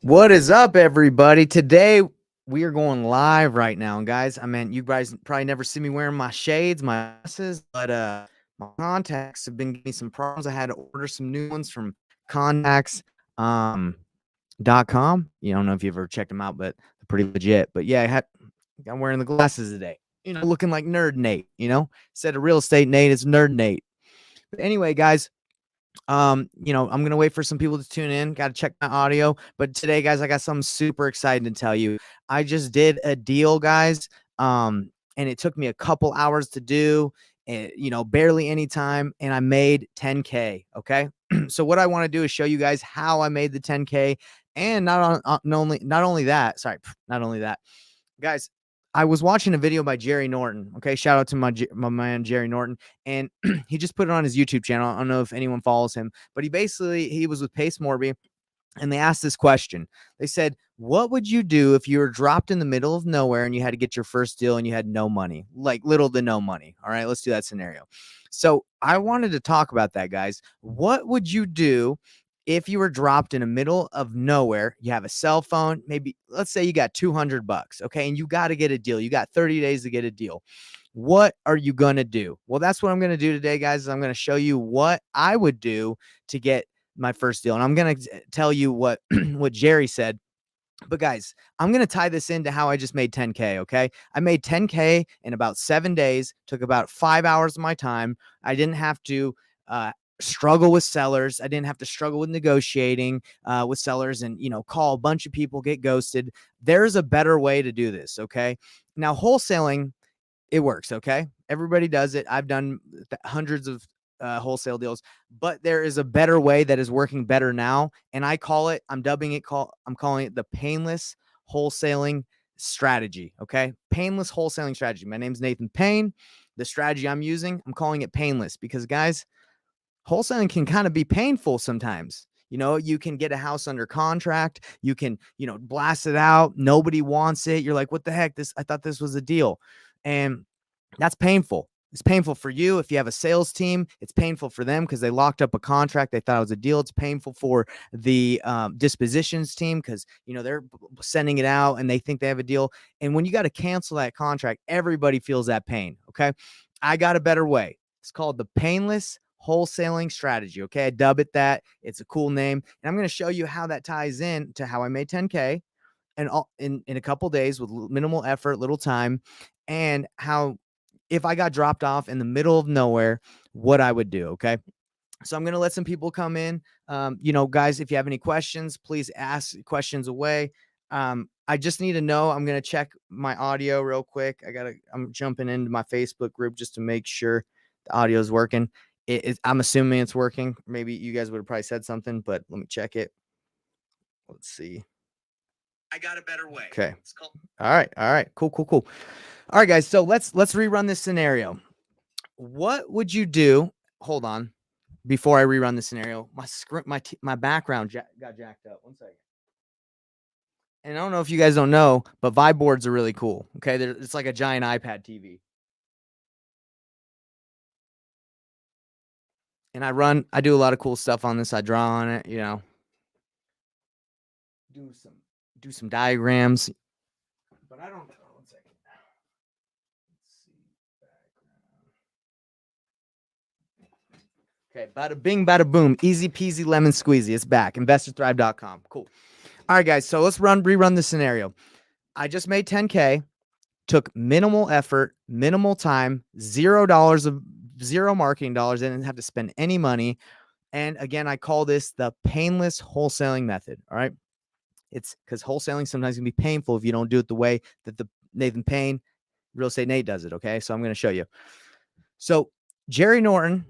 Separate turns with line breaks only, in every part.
What is up, everybody? Today we are going live right now, and guys, I mean, you guys probably never see me wearing my shades, my glasses, but my contacts have been giving me some problems. I had to order some new ones from contacts .com. You don't know if you've ever checked them out, but they're pretty legit. But yeah, I'm wearing the glasses today. Looking like Nerd Nate. Instead of real estate Nate, it's Nerd Nate. But anyway, guys. I'm gonna wait for some people to tune in. Got to check my audio. But today, guys, I got something super exciting to tell you. I just did a deal, guys. And it took me a couple hours to do, and barely any time, and I made 10K. Okay. So what I want to do is show you guys how I made the 10K, and not only that, guys. I was watching a video by Jerry Norton. Okay, shout out to my man Jerry Norton, and he just put it on his YouTube channel. I don't know if anyone follows him, but he was with Pace Morby, and they asked this question. They said, "What would you do if you were dropped in the middle of nowhere and you had to get your first deal and you had no money, like little to no money?" All right, let's do that scenario. So I wanted to talk about that, guys. What would you do if you were dropped in the middle of nowhere? You have a cell phone, maybe let's say you got $200, okay, and you got to get a deal. You got 30 days to get a deal. What are you going to do? Well, that's what I'm going to do today, guys. I'm going to show you what I would do to get my first deal. And I'm going to tell you what what Jerry said. But guys, I'm going to tie this into how I just made 10K. Okay. I made 10K in about 7 days, took about 5 hours of my time. I didn't have to struggle with sellers. I didn't have to struggle with negotiating with sellers and, call a bunch of people, get ghosted. There's a better way to do this. Okay. Now, wholesaling, it works. Okay. Everybody does it. I've done hundreds of wholesale deals, but there is a better way that is working better now. And I'm calling it the painless wholesaling strategy. Okay. Painless wholesaling strategy. My name's Nathan Payne. The strategy I'm using, I'm calling it painless because, guys, wholesaling can kind of be painful sometimes. You can get a house under contract. You can, blast it out. Nobody wants it. You're like, what the heck? I thought this was a deal. And that's painful. It's painful for you. If you have a sales team, it's painful for them because they locked up a contract. They thought it was a deal. It's painful for the dispositions team because, they're sending it out and they think they have a deal. And when you got to cancel that contract, everybody feels that pain. Okay. I got a better way. It's called the painless wholesaling strategy. Okay. I dub it that. It's a cool name. And I'm going to show you how that ties in to how I made 10K and in a couple days with minimal effort, little time, and how if I got dropped off in the middle of nowhere, what I would do. Okay. So I'm going to let some people come in. Guys, if you have any questions, please ask questions away. I just need to know, I'm going to check my audio real quick. I'm jumping into my Facebook group just to make sure the audio is working. I'm assuming it's working. Maybe you guys would have probably said something, but let me check it. Let's see. I got a better way. Okay. All right. Cool. All right, guys. So let's rerun this scenario. What would you do? Hold on. Before I rerun the scenario, my background got jacked up. 1 second. And I don't know if you guys don't know, but Vibe boards are really cool. Okay. It's like a giant iPad TV. And I do a lot of cool stuff on this. I draw on it, do some diagrams, but I don't know. 1 second. Let's see. Okay. Bada bing, bada boom. Easy peasy lemon squeezy. It's back. InvestorThrive.com. Cool. All right, guys. So let's rerun the scenario. I just made 10K, took minimal effort, minimal time, zero marketing dollars. I didn't have to spend any money. And again, I call this the painless wholesaling method. All right. It's because wholesaling sometimes can be painful if you don't do it the way that the Nathan Payne, Real Estate Nate does it. Okay. So I'm going to show you. So Jerry Norton,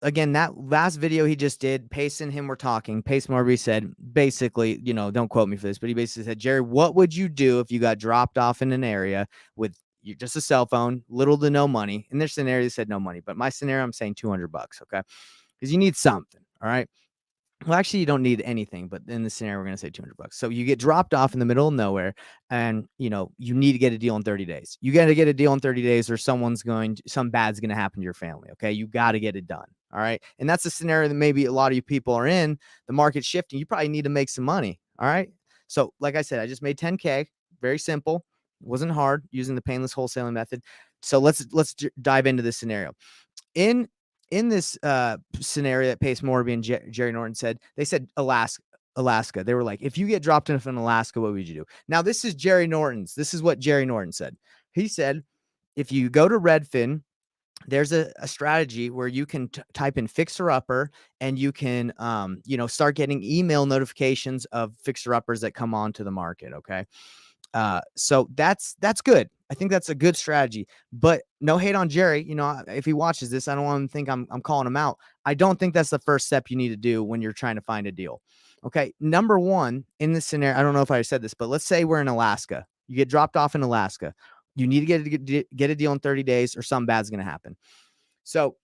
again, that last video he just did, Pace and him were talking. Pace Morby said, basically, don't quote me for this, but he basically said, Jerry, what would you do if you got dropped off in an area with just a cell phone, little to no money? In their scenario, they said no money, but my scenario, I'm saying $200. Okay. Because you need something. All right. Well, actually, you don't need anything, but in this scenario, we're going to say $200. So you get dropped off in the middle of nowhere and, you need to get a deal in 30 days. You got to get a deal in 30 days or some bad's going to happen to your family. Okay. You got to get it done. All right. And that's a scenario that maybe a lot of you people are in. The market's shifting. You probably need to make some money. All right. So, like I said, I just made 10K. Very simple. It wasn't hard using the painless wholesaling method. So dive into this scenario. In this scenario that Pace Morby and Jerry Norton said, they said Alaska. They were like, if you get dropped in Alaska, what would you do? Now, this is Jerry Norton's. This is what Jerry Norton said. He said, if you go to Redfin, there's a strategy where you can type in fixer upper, and you can start getting email notifications of fixer uppers that come onto the market. Okay. So that's good. I think that's a good strategy, but no hate on Jerry. If he watches this, I don't want him to think I'm calling him out. I don't think that's the first step you need to do when you're trying to find a deal. Okay. Number one, in this scenario, I don't know if I said this, but let's say we're in Alaska. You get dropped off in Alaska. You need to get a deal in 30 days or something bad's going to happen. So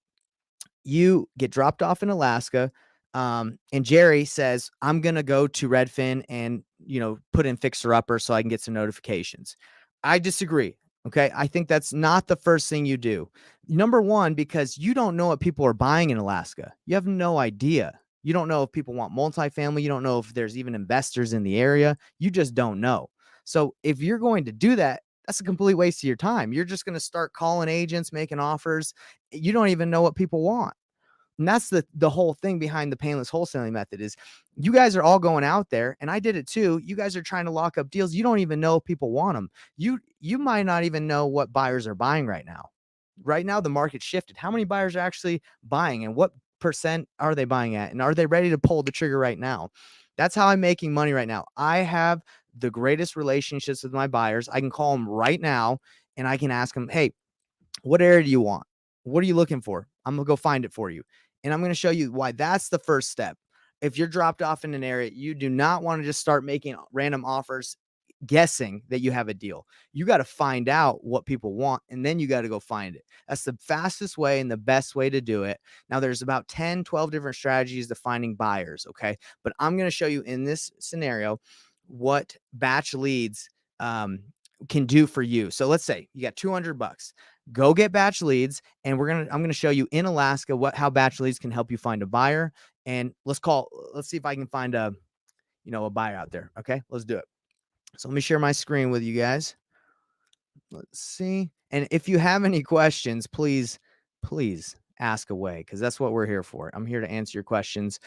you get dropped off in Alaska. And Jerry says, I'm going to go to Redfin and, put in fixer upper so I can get some notifications. I disagree. Okay. I think that's not the first thing you do. Number one, because you don't know what people are buying in Alaska. You have no idea. You don't know if people want multifamily. You don't know if there's even investors in the area. You just don't know. So if you're going to do that, that's a complete waste of your time. You're just going to start calling agents, making offers. You don't even know what people want. And that's the whole thing behind the painless wholesaling method is you guys are all going out there, and I did it too. You guys are trying to lock up deals. You don't even know if people want them. You might not even know what buyers are buying right now. Right now, the market shifted. How many buyers are actually buying, and what percent are they buying at? And are they ready to pull the trigger right now? That's how I'm making money right now. I have the greatest relationships with my buyers. I can call them right now and I can ask them, hey, what area do you want? What are you looking for? I'm going to go find it for you. And I'm going to show you why that's the first step. If you're dropped off in an area, you do not want to just start making random offers guessing that you have a deal. You got to find out what people want, and then you got to go find it. That's the fastest way and the best way to do it. Now, there's about 10, 12 different strategies to finding buyers, okay? But I'm going to show you in this scenario what batch leads can do for you. So let's say you got $200. Go get batch leads, and I'm going to show you in Alaska how batch leads can help you find a buyer. And let's see if I can find a buyer out there. Okay, let's do it. So let me share my screen with you guys. Let's see. And if you have any questions, please ask away, because that's what we're here for. I'm here to answer your questions,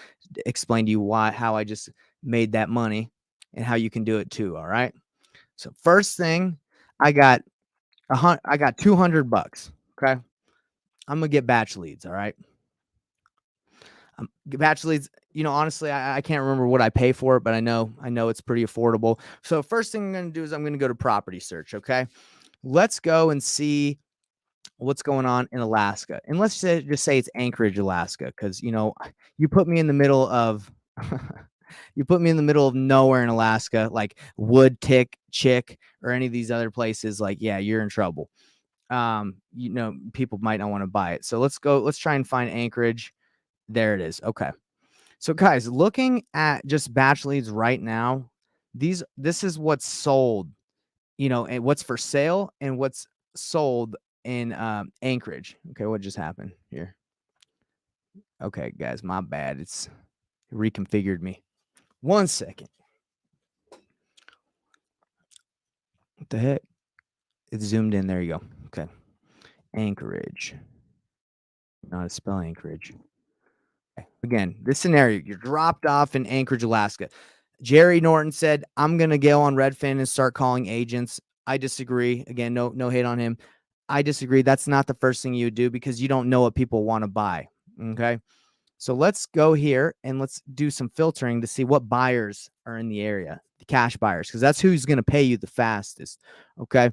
explain to you how I just made that money and how you can do it too. All right. So first thing, I got $200. Okay. I'm gonna get batch leads. All right. Batch leads, honestly, I can't remember what I pay for it, but I know it's pretty affordable. So first thing I'm going to do is I'm going to go to property search. Okay. Let's go and see what's going on in Alaska. And let's just say it's Anchorage, Alaska. Cause you put me in the middle of, nowhere in Alaska, like Wood Chick or any of these other places. Like, yeah, you're in trouble. People might not want to buy it. So let's try and find Anchorage. There it is. Okay. So guys, looking at just batch leads right now, this is what's sold, and what's for sale and what's sold in Anchorage. Okay, what just happened here? Okay, guys, my bad. It reconfigured me. 1 second. What the heck? It's zoomed in. There you go. Okay. Anchorage. Not to spell Anchorage. Again, this scenario, you're dropped off in Anchorage, Alaska. Jerry Norton said, I'm going to go on Redfin and start calling agents. I disagree. Again, no hate on him. I disagree. That's not the first thing you would do, because you don't know what people want to buy. Okay. So let's go here and let's do some filtering to see what buyers are in the area, the cash buyers, because that's who's going to pay you the fastest. Okay.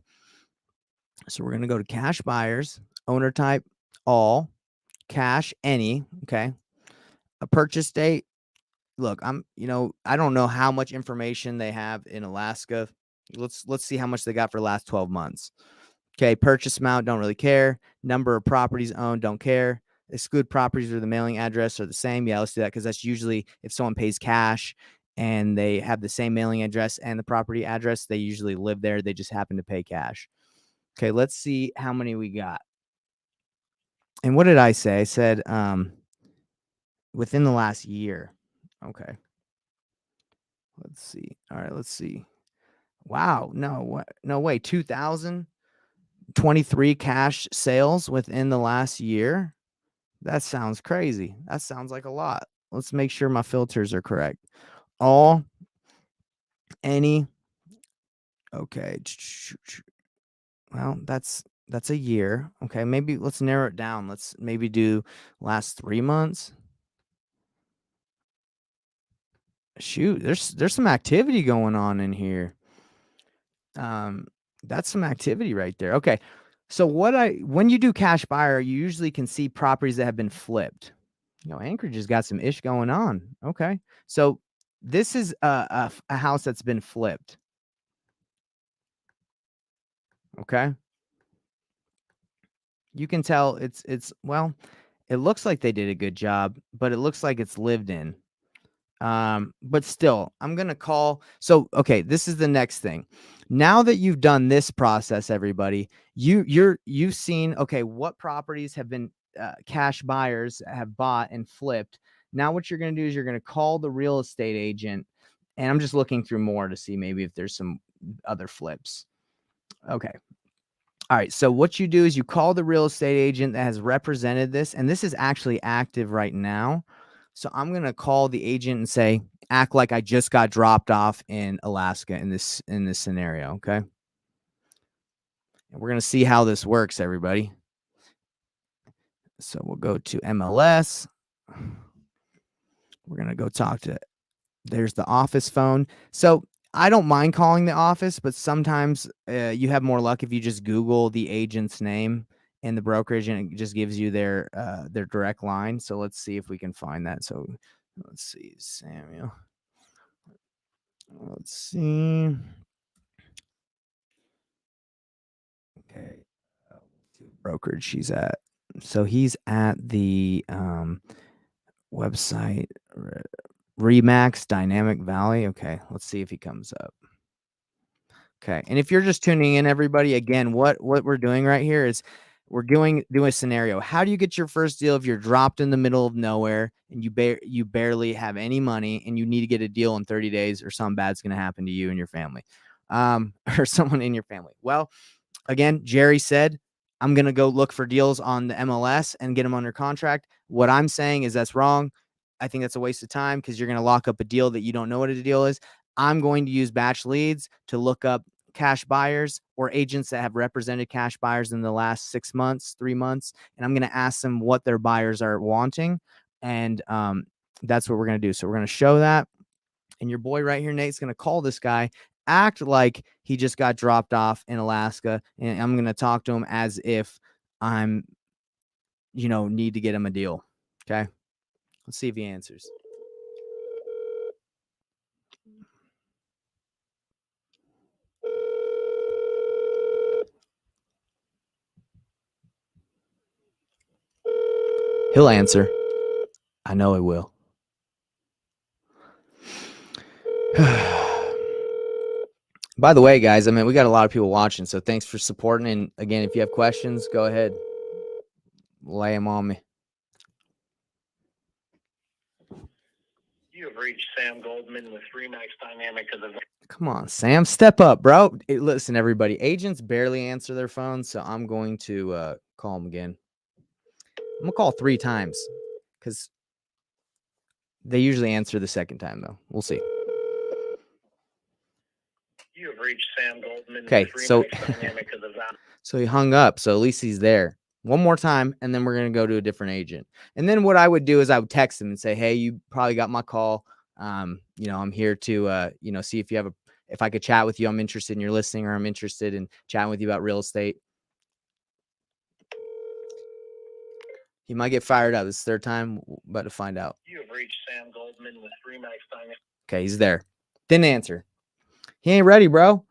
So we're going to go to cash buyers, owner type, all, cash, any. Okay. A purchase date. Look, I don't know how much information they have in Alaska. Let's see how much they got for the last 12 months. Okay, purchase amount, don't really care. Number of properties owned, don't care. Exclude properties where the mailing address are the same. Yeah, let's do that, because that's usually if someone pays cash and they have the same mailing address and the property address, they usually live there. They just happen to pay cash. Okay, let's see how many we got. And what did I say? I said within the last year. Okay. Let's see. All right, let's see. Wow. No, what? No way. 2023 cash sales within the last year. That sounds crazy. That sounds like a lot. Let's make sure my filters are correct. All, any. Okay. Well, that's a year. Okay, maybe let's narrow it down. Let's maybe do last 3 months. Shoot, there's some activity going on in here. That's some activity right there. Okay. So when you do cash buyer, you usually can see properties that have been flipped. Anchorage has got some ish going on. Okay. So this is a house that's been flipped. Okay. You can tell well, it looks like they did a good job, but it looks like it's lived in. But still, I'm gonna call. So, okay, this is the next thing. Now that you've done this process, everybody, you've seen, okay, what properties have been cash buyers have bought and flipped. Now, what you're gonna do is you're gonna call the real estate agent, and I'm just looking through more to see maybe if there's some other flips. Okay. All right. So what you do is you call the real estate agent that has represented this, and this is actually active right now. So I'm going to call the agent and say, act like I just got dropped off in Alaska in this scenario. Okay. And we're going to see how this works, everybody. So we'll go to MLS. We're going to go talk to, there's the office phone. So I don't mind calling the office, but sometimes you have more luck if you just Google the agent's name and the brokerage, and it just gives you their direct line. So let's see if we can find that. So let's see, Samuel. Let's see. Okay, brokerage she's at. So he's at the website Remax Dynamic Valley. Okay, let's see if he comes up. Okay. And if you're just tuning in, everybody, again, what we're doing right here is we're doing a scenario. How do you get your first deal if you're dropped in the middle of nowhere and you barely have any money and you need to get a deal in 30 days or something bad's going to happen to you and your family, or someone in your family? Well, again, Jerry said, I'm going to go look for deals on the MLS and get them under contract. What I'm saying is that's wrong. I think that's a waste of time because you're going to lock up a deal that you don't know what a deal is. I'm going to use batch leads to look up cash buyers or agents that have represented cash buyers in the last 6 months, 3 months. And I'm going to ask them what their buyers are wanting. And that's what we're going to do. So we're going to show that. And your boy right here, Nate's going to call this guy, act like he just got dropped off in Alaska. And I'm going to talk to him as if I'm, need to get him a deal. Okay. Let's see if he answers. He'll answer. I know he will. By the way, guys, we got a lot of people watching, so thanks for supporting. And again, if you have questions, go ahead. Lay them on me.
You have reached Sam Goldman with Remax Dynamic of the...
Come on, Sam, step up, bro. Hey, listen, everybody, agents barely answer their phones, so I'm going to call them again. I'm going to call 3 times because they usually answer the second time, though. We'll see.
You have reached Sam Goldman.
Okay, so he hung up, so at least he's there. One more time, and then we're going to go to a different agent. And then what I would do is I would text him and say, hey, you probably got my call. I'm here to, see if I could chat with you. I'm interested in your listing, or I'm interested in chatting with you about real estate. He might get fired up. This is 3rd time. We're about to find out.
You have reached Sam Goldman with Remax Dynamic.
Okay, he's there. Didn't answer. He ain't ready, bro.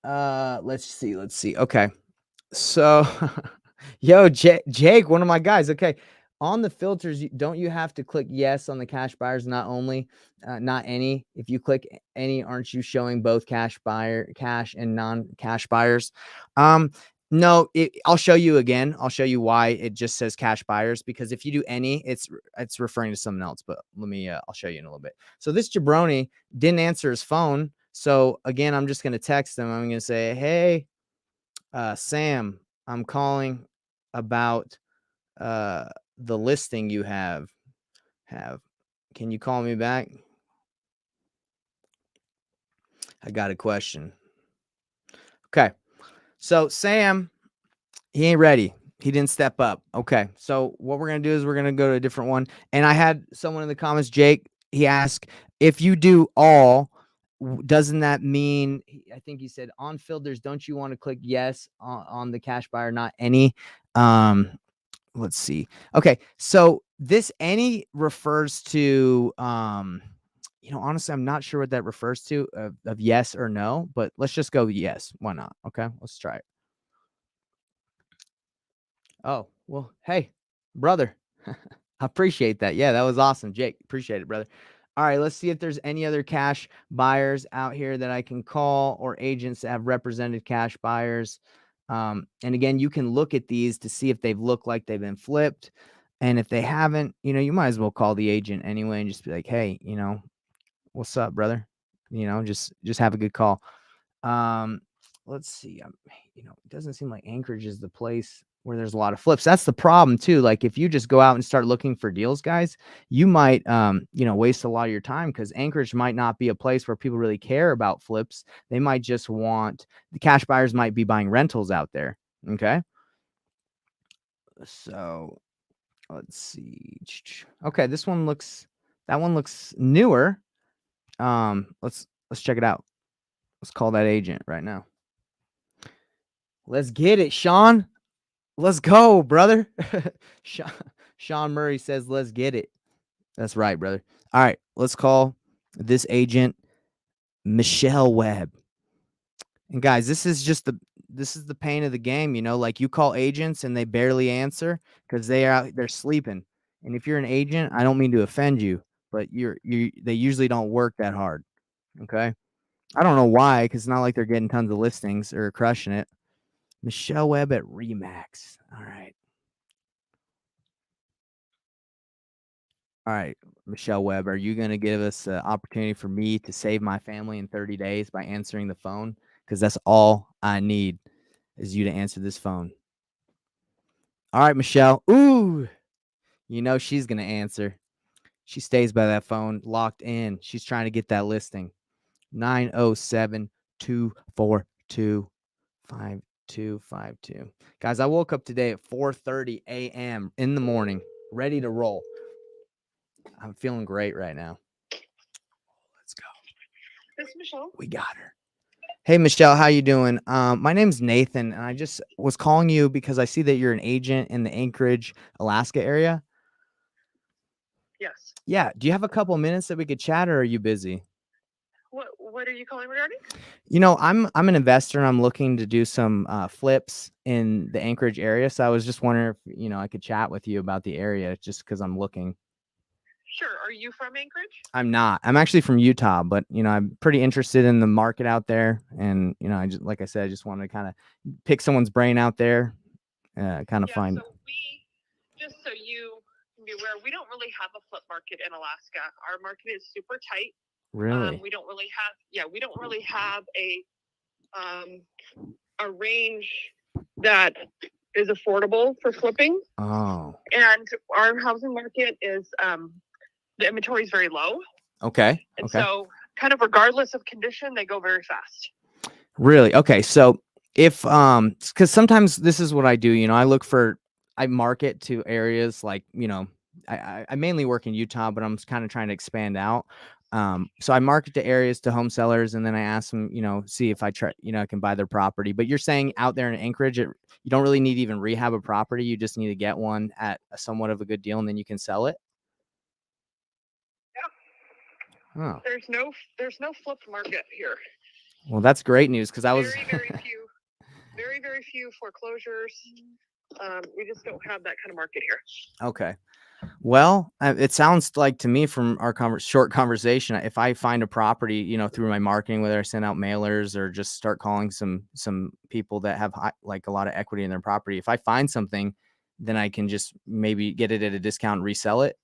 Let's see. Okay. So, yo, Jake, one of my guys. Okay. On the filters, don't you have to click yes on the cash buyers? Not any. If you click any, aren't you showing both cash and non-cash buyers? No, I'll show you again. I'll show you why it just says cash buyers, because if you do any, it's referring to something else. But let me, I'll show you in a little bit. So this jabroni didn't answer his phone. So again, I'm just going to text him. I'm going to say, hey, Sam, I'm calling about the listing you have. Can you call me back? I got a question. Okay. So Sam, he ain't ready. He didn't step up. Okay. So what we're going to do is we're going to go to a different one. And I had someone in the comments, Jake, he asked, if you do all, doesn't that mean, I think he said on filters, don't you want to click yes on the cash buyer, not any? Let's see. Okay. So this any refers to, honestly, I'm not sure what that refers to of yes or no, but let's just go yes. Why not? Okay. Let's try it. Oh, well, hey, brother. I appreciate that. Yeah, that was awesome, Jake. Appreciate it, brother. All right, let's see if there's any other cash buyers out here that I can call, or agents that have represented cash buyers. And again, you can look at these to see if they've looked like they've been flipped. And if they haven't, you might as well call the agent anyway and just be like, hey, what's up, brother? Just have a good call. Let's see. It doesn't seem like Anchorage is the place where there's a lot of flips. That's the problem too. Like if you just go out and start looking for deals, guys, you might, waste a lot of your time, because Anchorage might not be a place where people really care about flips. They might just want, the cash buyers might be buying rentals out there. Okay. So let's see. Okay. That one looks newer. Let's check it out. Let's call that agent right now. Let's get it, Sean. Let's go, brother. Sean Murray says, let's get it. That's right, brother. All right, let's call this agent, Michelle Webb. And guys, this is the pain of the game, like you call agents and they barely answer because they're sleeping. And if you're an agent, I don't mean to offend you, but they usually don't work that hard. Okay. I don't know why, because it's not like they're getting tons of listings or crushing it. Michelle Webb at Remax. All right. All right, Michelle Webb, are you going to give us an opportunity for me to save my family in 30 days by answering the phone? Because that's all I need is you to answer this phone. All right, Michelle. Ooh, she's going to answer. She stays by that phone locked in. She's trying to get that listing. 907-242-5252. Guys, I woke up today at 4:30 a.m. in the morning, ready to roll. I'm feeling great right now. Let's go.
This is Michelle.
We got her. Hey, Michelle, how you doing? My name's Nathan, and I just was calling you because I see that you're an agent in the Anchorage, Alaska area.
Yes.
Yeah. Do you have a couple minutes that we could chat, or are you busy?
What are you calling regarding?
I'm an investor, and I'm looking to do some flips in the Anchorage area. So I was just wondering if I could chat with you about the area, just because I'm looking.
Sure. Are you from Anchorage?
I'm not. I'm actually from Utah, but I'm pretty interested in the market out there, and I just, like I said, I just wanted to kind of pick someone's brain out there, find.
So just so you can be aware, we don't really have a flip market in Alaska. Our market is super tight.
Really?
We don't really have a range that is affordable for flipping.
Oh.
And our housing market is the inventory is very low.
Okay.
And so kind of regardless of condition, they go very fast.
Really? Okay. So if because sometimes this is what I do, I market to areas like, I mainly work in Utah, but I'm kind of trying to expand out. So I market to areas, to home sellers, and then I ask them, see if I try, I can buy their property. But you're saying out there in Anchorage, you don't really need to even rehab a property. You just need to get one at a somewhat of a good deal, and then you can sell it.
Yeah. Oh. There's no flip market here.
Well, that's great news, because I was
very few foreclosures. We just don't have that kind of market here.
Okay. Well, it sounds like to me from our short conversation, if I find a property, through my marketing, whether I send out mailers or just start calling some people that have like a lot of equity in their property, if I find something, then I can just maybe get it at a discount and resell it.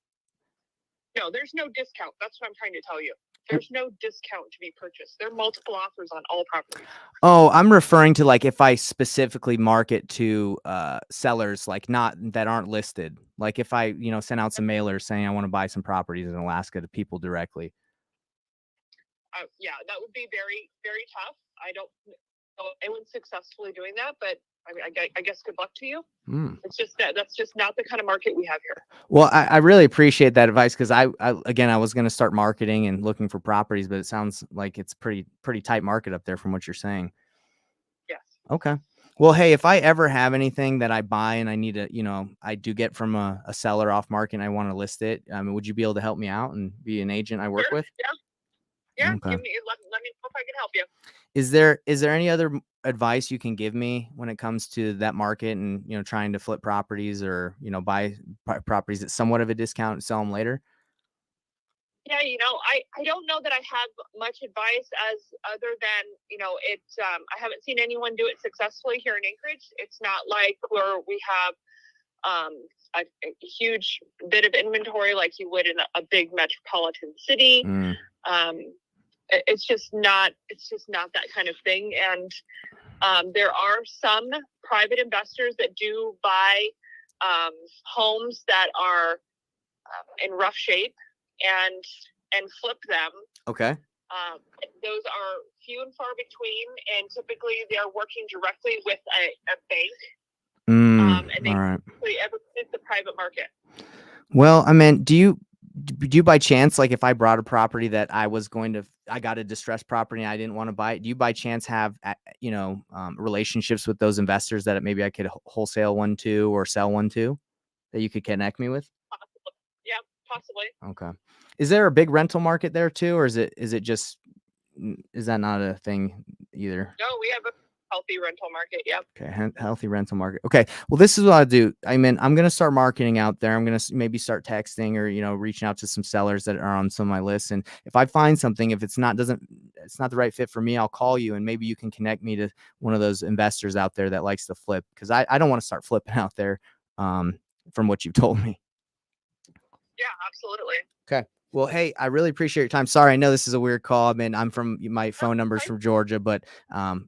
No, there's no discount. That's what I'm trying to tell you. There's no discount to be purchased. There are multiple offers on all properties.
Oh, I'm referring to like if I specifically market to sellers like not that aren't listed. Like if I, send out some mailers saying I want to buy some properties in Alaska to people directly.
Yeah, that would be very, very tough. I don't know anyone successfully doing that, but I mean, I guess good luck to you. It's just that's just not the kind of market we have here.
Well, I really appreciate that advice because I was going to start marketing and looking for properties, but it sounds like it's pretty tight market up there from what you're saying.
Yes.
Okay. Well, hey, if I ever have anything that I buy and I need to, I do get from a seller off market and I want to list it, would you be able to help me out and be an agent I work with?
Yeah. Yeah.
Okay.
Let me know if I can help you.
Is there any other advice you can give me when it comes to that market and, trying to flip properties or, buy properties at somewhat of a discount and sell them later?
Yeah, I don't know that I have much advice as other than, it's I haven't seen anyone do it successfully here in Anchorage. It's not like where we have a huge bit of inventory like you would in a big metropolitan city. It's just not that kind of thing. And there are some private investors that do buy homes that are in rough shape and flip them.
Okay.
Those are few and far between, and typically they're working directly with a bank. And they typically ever hit the private market.
Well, I mean, do you by chance, like if I brought a property that I got a distressed property and I didn't want to buy it, do you by chance have, relationships with those investors that maybe I could wholesale one to or sell one to that you could connect me with?
Possibly. Yeah, possibly.
Okay. Is there a big rental market there too, or is it just, is that not a thing either?
No, we have a healthy rental market. Yeah.
Okay. Healthy rental market. Okay. Well, this is what I do. I mean, I'm going to start marketing out there. I'm going to maybe start texting or, reaching out to some sellers that are on some of my lists. And if I find something, if it's not the right fit for me, I'll call you and maybe you can connect me to one of those investors out there that likes to flip. Cause I don't want to start flipping out there, from what you've told me.
Yeah, absolutely.
Okay. Well, hey, I really appreciate your time. Sorry, I know this is a weird call. I mean, my phone number's from Georgia, but I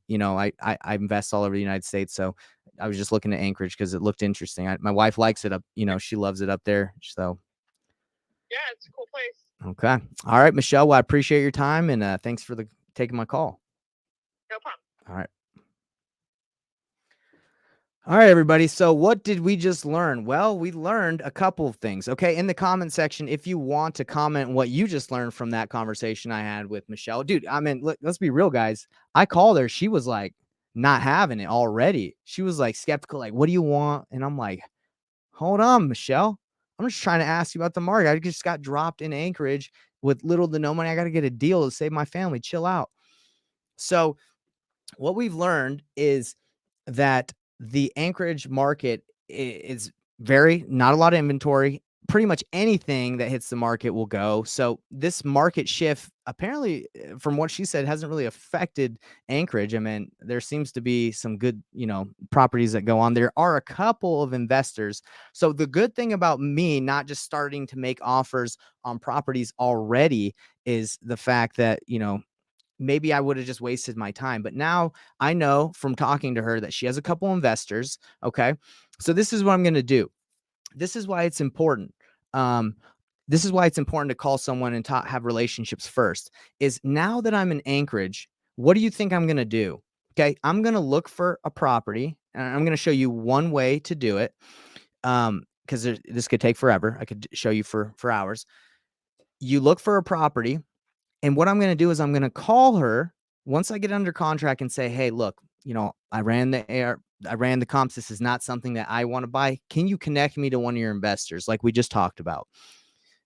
invest all over the United States. So I was just looking at Anchorage because it looked interesting. My wife likes it up, she loves it up there. So
yeah, it's a cool place.
Okay. All right, Michelle. Well, I appreciate your time and thanks for taking my call.
No problem.
All right. All right, everybody. So what did we just learn? Well, we learned a couple of things. Okay. In the comment section, if you want to comment what you just learned from that conversation I had with Michelle, dude, I mean, let's be real, guys. I called her. She was like not having it already. She was like skeptical, like, what do you want? And I'm like, hold on, Michelle. I'm just trying to ask you about the market. I just got dropped in Anchorage with little to no money. I got to get a deal to save my family. Chill out. So what we've learned is that the Anchorage market is not a lot of inventory. Pretty much anything that hits the market will go. So this market shift, apparently, from what she said, hasn't really affected Anchorage. I mean, there seems to be some good, properties that go on. There are a couple of investors. So the good thing about me not just starting to make offers on properties already is the fact that, maybe I would have just wasted my time. But now I know from talking to her that she has a couple investors. Okay. So this is what I'm going to do. This is why it's important. This is why it's important to call someone and have relationships first. Is now that I'm in Anchorage, what do you think I'm going to do? Okay. I'm going to look for a property and I'm going to show you one way to do it. Because this could take forever. I could show you for hours. You look for a property. And what I'm going to do is I'm going to call her once I get under contract and say, hey, look, I ran the comps. This is not something that I want to buy. Can you connect me to one of your investors like we just talked about?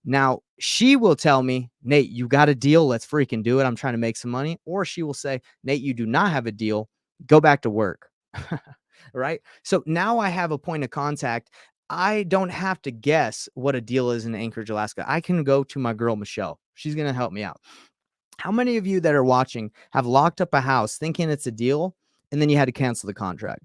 Now, she will tell me, Nate, you got a deal. Let's freaking do it. I'm trying to make some money. Or she will say, Nate, you do not have a deal. Go back to work. Right? So now I have a point of contact. I don't have to guess what a deal is in Anchorage, Alaska. I can go to my girl, Michelle. She's going to help me out. How many of you that are watching have locked up a house thinking it's a deal and then you had to cancel the contract?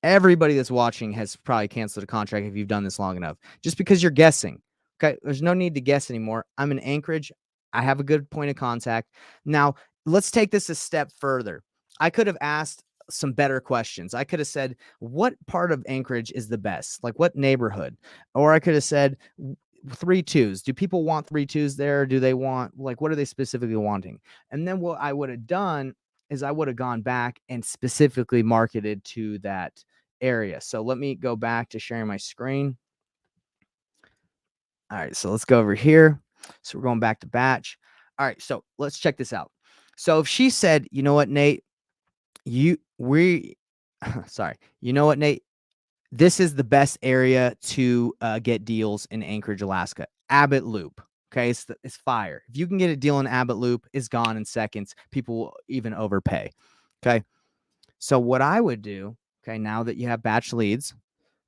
Everybody that's watching has probably canceled a contract if you've done this long enough, just because you're guessing. Okay. There's no need to guess anymore. I'm in Anchorage. I have a good point of contact. Now, let's take this a step further. I could have asked some better questions. I could have said, what part of Anchorage is the best? Like what neighborhood? Or I could have said, 3-2s. Do people want 3-2s there? Or do they want, like, what are they specifically wanting? And then what I would have done is I would have gone back and specifically marketed to that area. So let me go back to sharing my screen. All right, so let's go over here. So we're going back to batch. All right, so let's check this out. So if she said, you know what, Nate, sorry, you know what, Nate, this is the best area to get deals in Anchorage, Alaska. Abbott Loop. Okay, it's fire. If you can get a deal in Abbott Loop, it's gone in seconds. People will even overpay. Okay, so what I would do, okay, now that you have batch leads,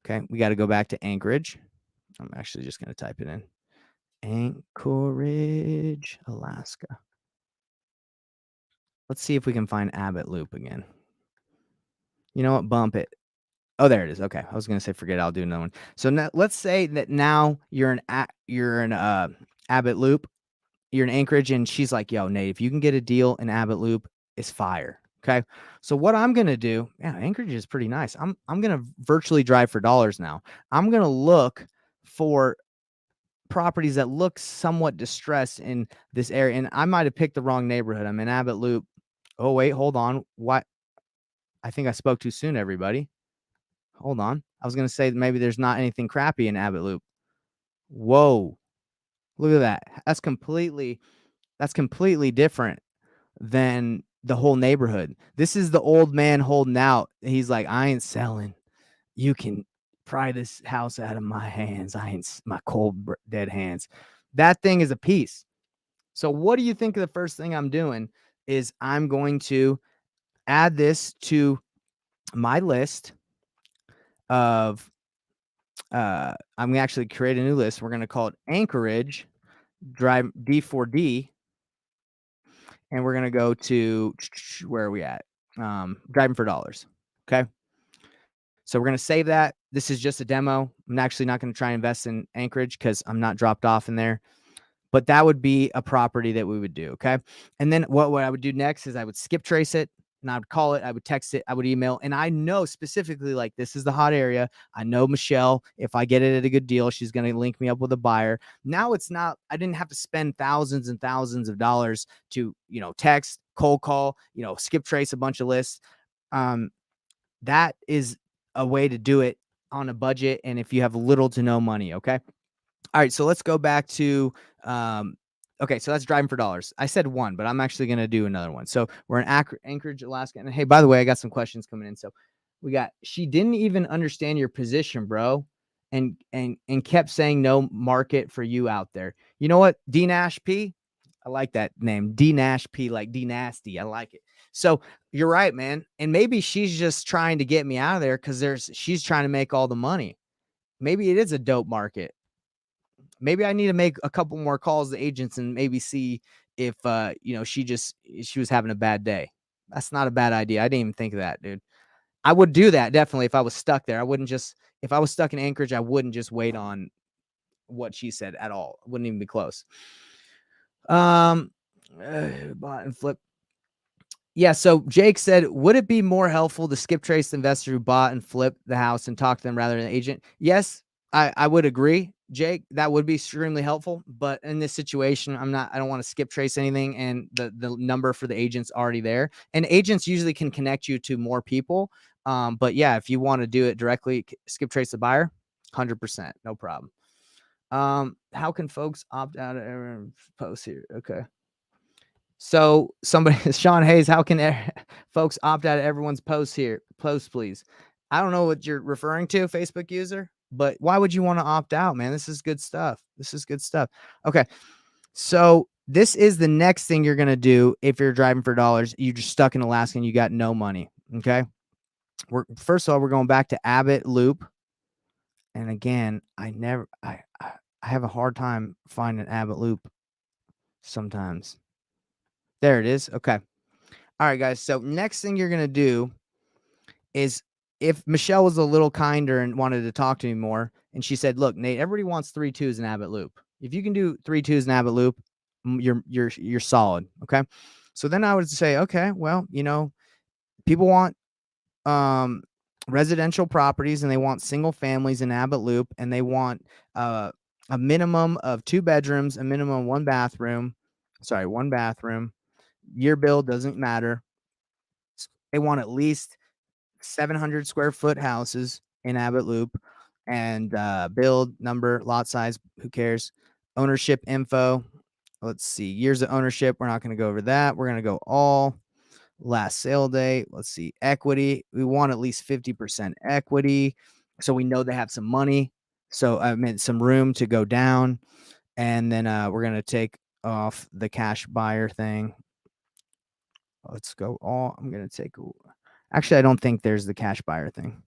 okay, we got to go back to Anchorage. I'm actually just going to type it in. Anchorage, Alaska. Let's see if we can find Abbott Loop again. You know what? Bump it. Oh, there it is. Okay. I was going to say, forget it. I'll do another one. So now let's say that now you're in Abbott Loop, you're in Anchorage, and she's like, yo, Nate, if you can get a deal in Abbott Loop, it's fire. Okay. So what I'm going to do, yeah, Anchorage is pretty nice. I'm going to virtually drive for dollars now. I'm going to look for properties that look somewhat distressed in this area. And I might have picked the wrong neighborhood. I'm in Abbott Loop. Oh, wait, hold on. What? I think I spoke too soon, everybody. Hold on. I was going to say that maybe there's not anything crappy in Abbott Loop. Whoa. Look at that. That's completely different than the whole neighborhood. This is the old man holding out. He's like, I ain't selling. You can pry this house out of my hands. I ain't my cold dead hands. That thing is a piece. So what do you think of the first thing I'm doing is I'm going to add this to my list of I'm going to actually create a new list. We're going to call it Anchorage Drive D4D. And we're going to go to where are we at? Driving for dollars. Okay. So we're going to save that. This is just a demo. I'm actually not going to try and invest in Anchorage because I'm not dropped off in there. But that would be a property that we would do. Okay. And then what I would do next is I would skip trace it. And I would call it, I would text it, I would email. And I know specifically, like, this is the hot area. I know Michelle, if I get it at a good deal, she's going to link me up with a buyer. Now it's not, I didn't have to spend thousands and thousands of dollars to, text, cold call, skip trace a bunch of lists. That is a way to do it on a budget. And if you have little to no money, okay. All right. So let's go back to, okay, so that's driving for dollars. I said one, but I'm actually going to do another one. So we're in Anchorage, Alaska. And hey, by the way, I got some questions coming in. So we got, she didn't even understand your position, bro. And kept saying no market for you out there. You know what? D Nash P. I like that name. D Nash P, like D Nasty. I like it. So you're right, man. And maybe she's just trying to get me out of there because she's trying to make all the money. Maybe it is a dope market. Maybe I need to make a couple more calls to agents and maybe see if, she was having a bad day. That's not a bad idea. I didn't even think of that, dude. I would do that definitely if I was stuck there. If I was stuck in Anchorage, I wouldn't just wait on what she said at all. It wouldn't even be close. Bought and flip. Yeah. So Jake said, would it be more helpful to skip trace the investor who bought and flipped the house and talk to them rather than the agent? Yes, I would agree, Jake. That would be extremely helpful. But in this situation, I don't want to skip trace anything. And the number for the agent's already there. And agents usually can connect you to more people. But yeah, if you want to do it directly, skip trace the buyer, 100%, no problem. How can folks opt out of every post here? Okay. So somebody, Sean Hayes, how can folks opt out of everyone's posts here? Post, please. I don't know what you're referring to, Facebook user, but why would you want to opt out, man? This is good stuff. Okay. So this is the next thing you're going to do if you're driving for dollars. You're just stuck in Alaska and you got no money. Okay. First of all, we're going back to Abbott Loop. And again, I have a hard time finding Abbott Loop sometimes. There it is. Okay. All right, guys. So next thing you're going to do is, if Michelle was a little kinder and wanted to talk to me more, and she said, look, Nate, everybody wants 3 2s in Abbott Loop. If you can do 3 2s in Abbott Loop, you're solid. Okay. So then I would say, okay, well, people want residential properties, and they want single families in Abbott Loop, and they want a minimum of 2 bedrooms, a minimum of 1 bathroom. Sorry, 1 bathroom. Year build doesn't matter. They want at least 700 square foot houses in Abbott Loop, and build, number, lot size, who cares? Ownership info. Let's see, years of ownership. We're not going to go over that. We're going to go all. Last sale date. Let's see, equity. We want at least 50% equity, so we know they have some money. So I mean, some room to go down. And then we're going to take off the cash buyer thing. Let's go all. I'm going to take. Actually, I don't think there's the cash buyer thing.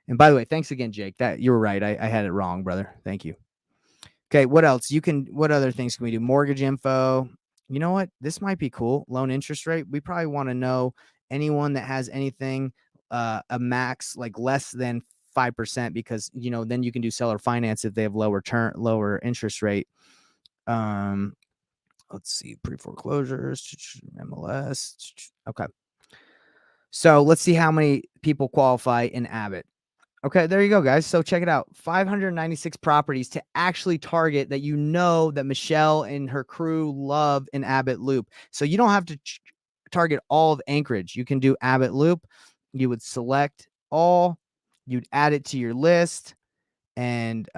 And by the way, thanks again, Jake. That you were right. I had it wrong, brother. Thank you. Okay, what else? What other things can we do? Mortgage info. You know what? This might be cool. Loan interest rate. We probably want to know anyone that has anything a max like less than 5%, because then you can do seller finance if they have lower interest rate. Let's see, pre-foreclosures, MLS. Okay. So let's see how many people qualify in Abbott. Okay, there you go, guys. So check it out. 596 properties to actually target that that Michelle and her crew love in Abbott Loop. So you don't have to target all of Anchorage. You can do Abbott Loop. You would select all. You'd add it to your list. And,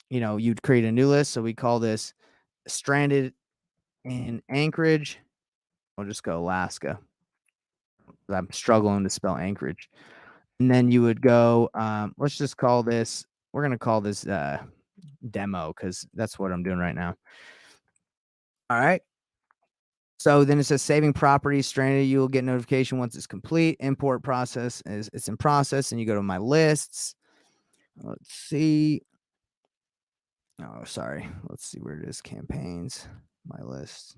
you'd create a new list. So we call this Stranded in Anchorage. I'll just go Alaska. I'm struggling to spell Anchorage. And then you would go, let's just call this, we're going to call this demo, because that's what I'm doing right now. All right. So then it says saving property stranded. You will get notification once it's complete. Import process it's in process. And you go to my lists. Let's see. Oh, sorry. Let's see where it is. Campaigns, my list.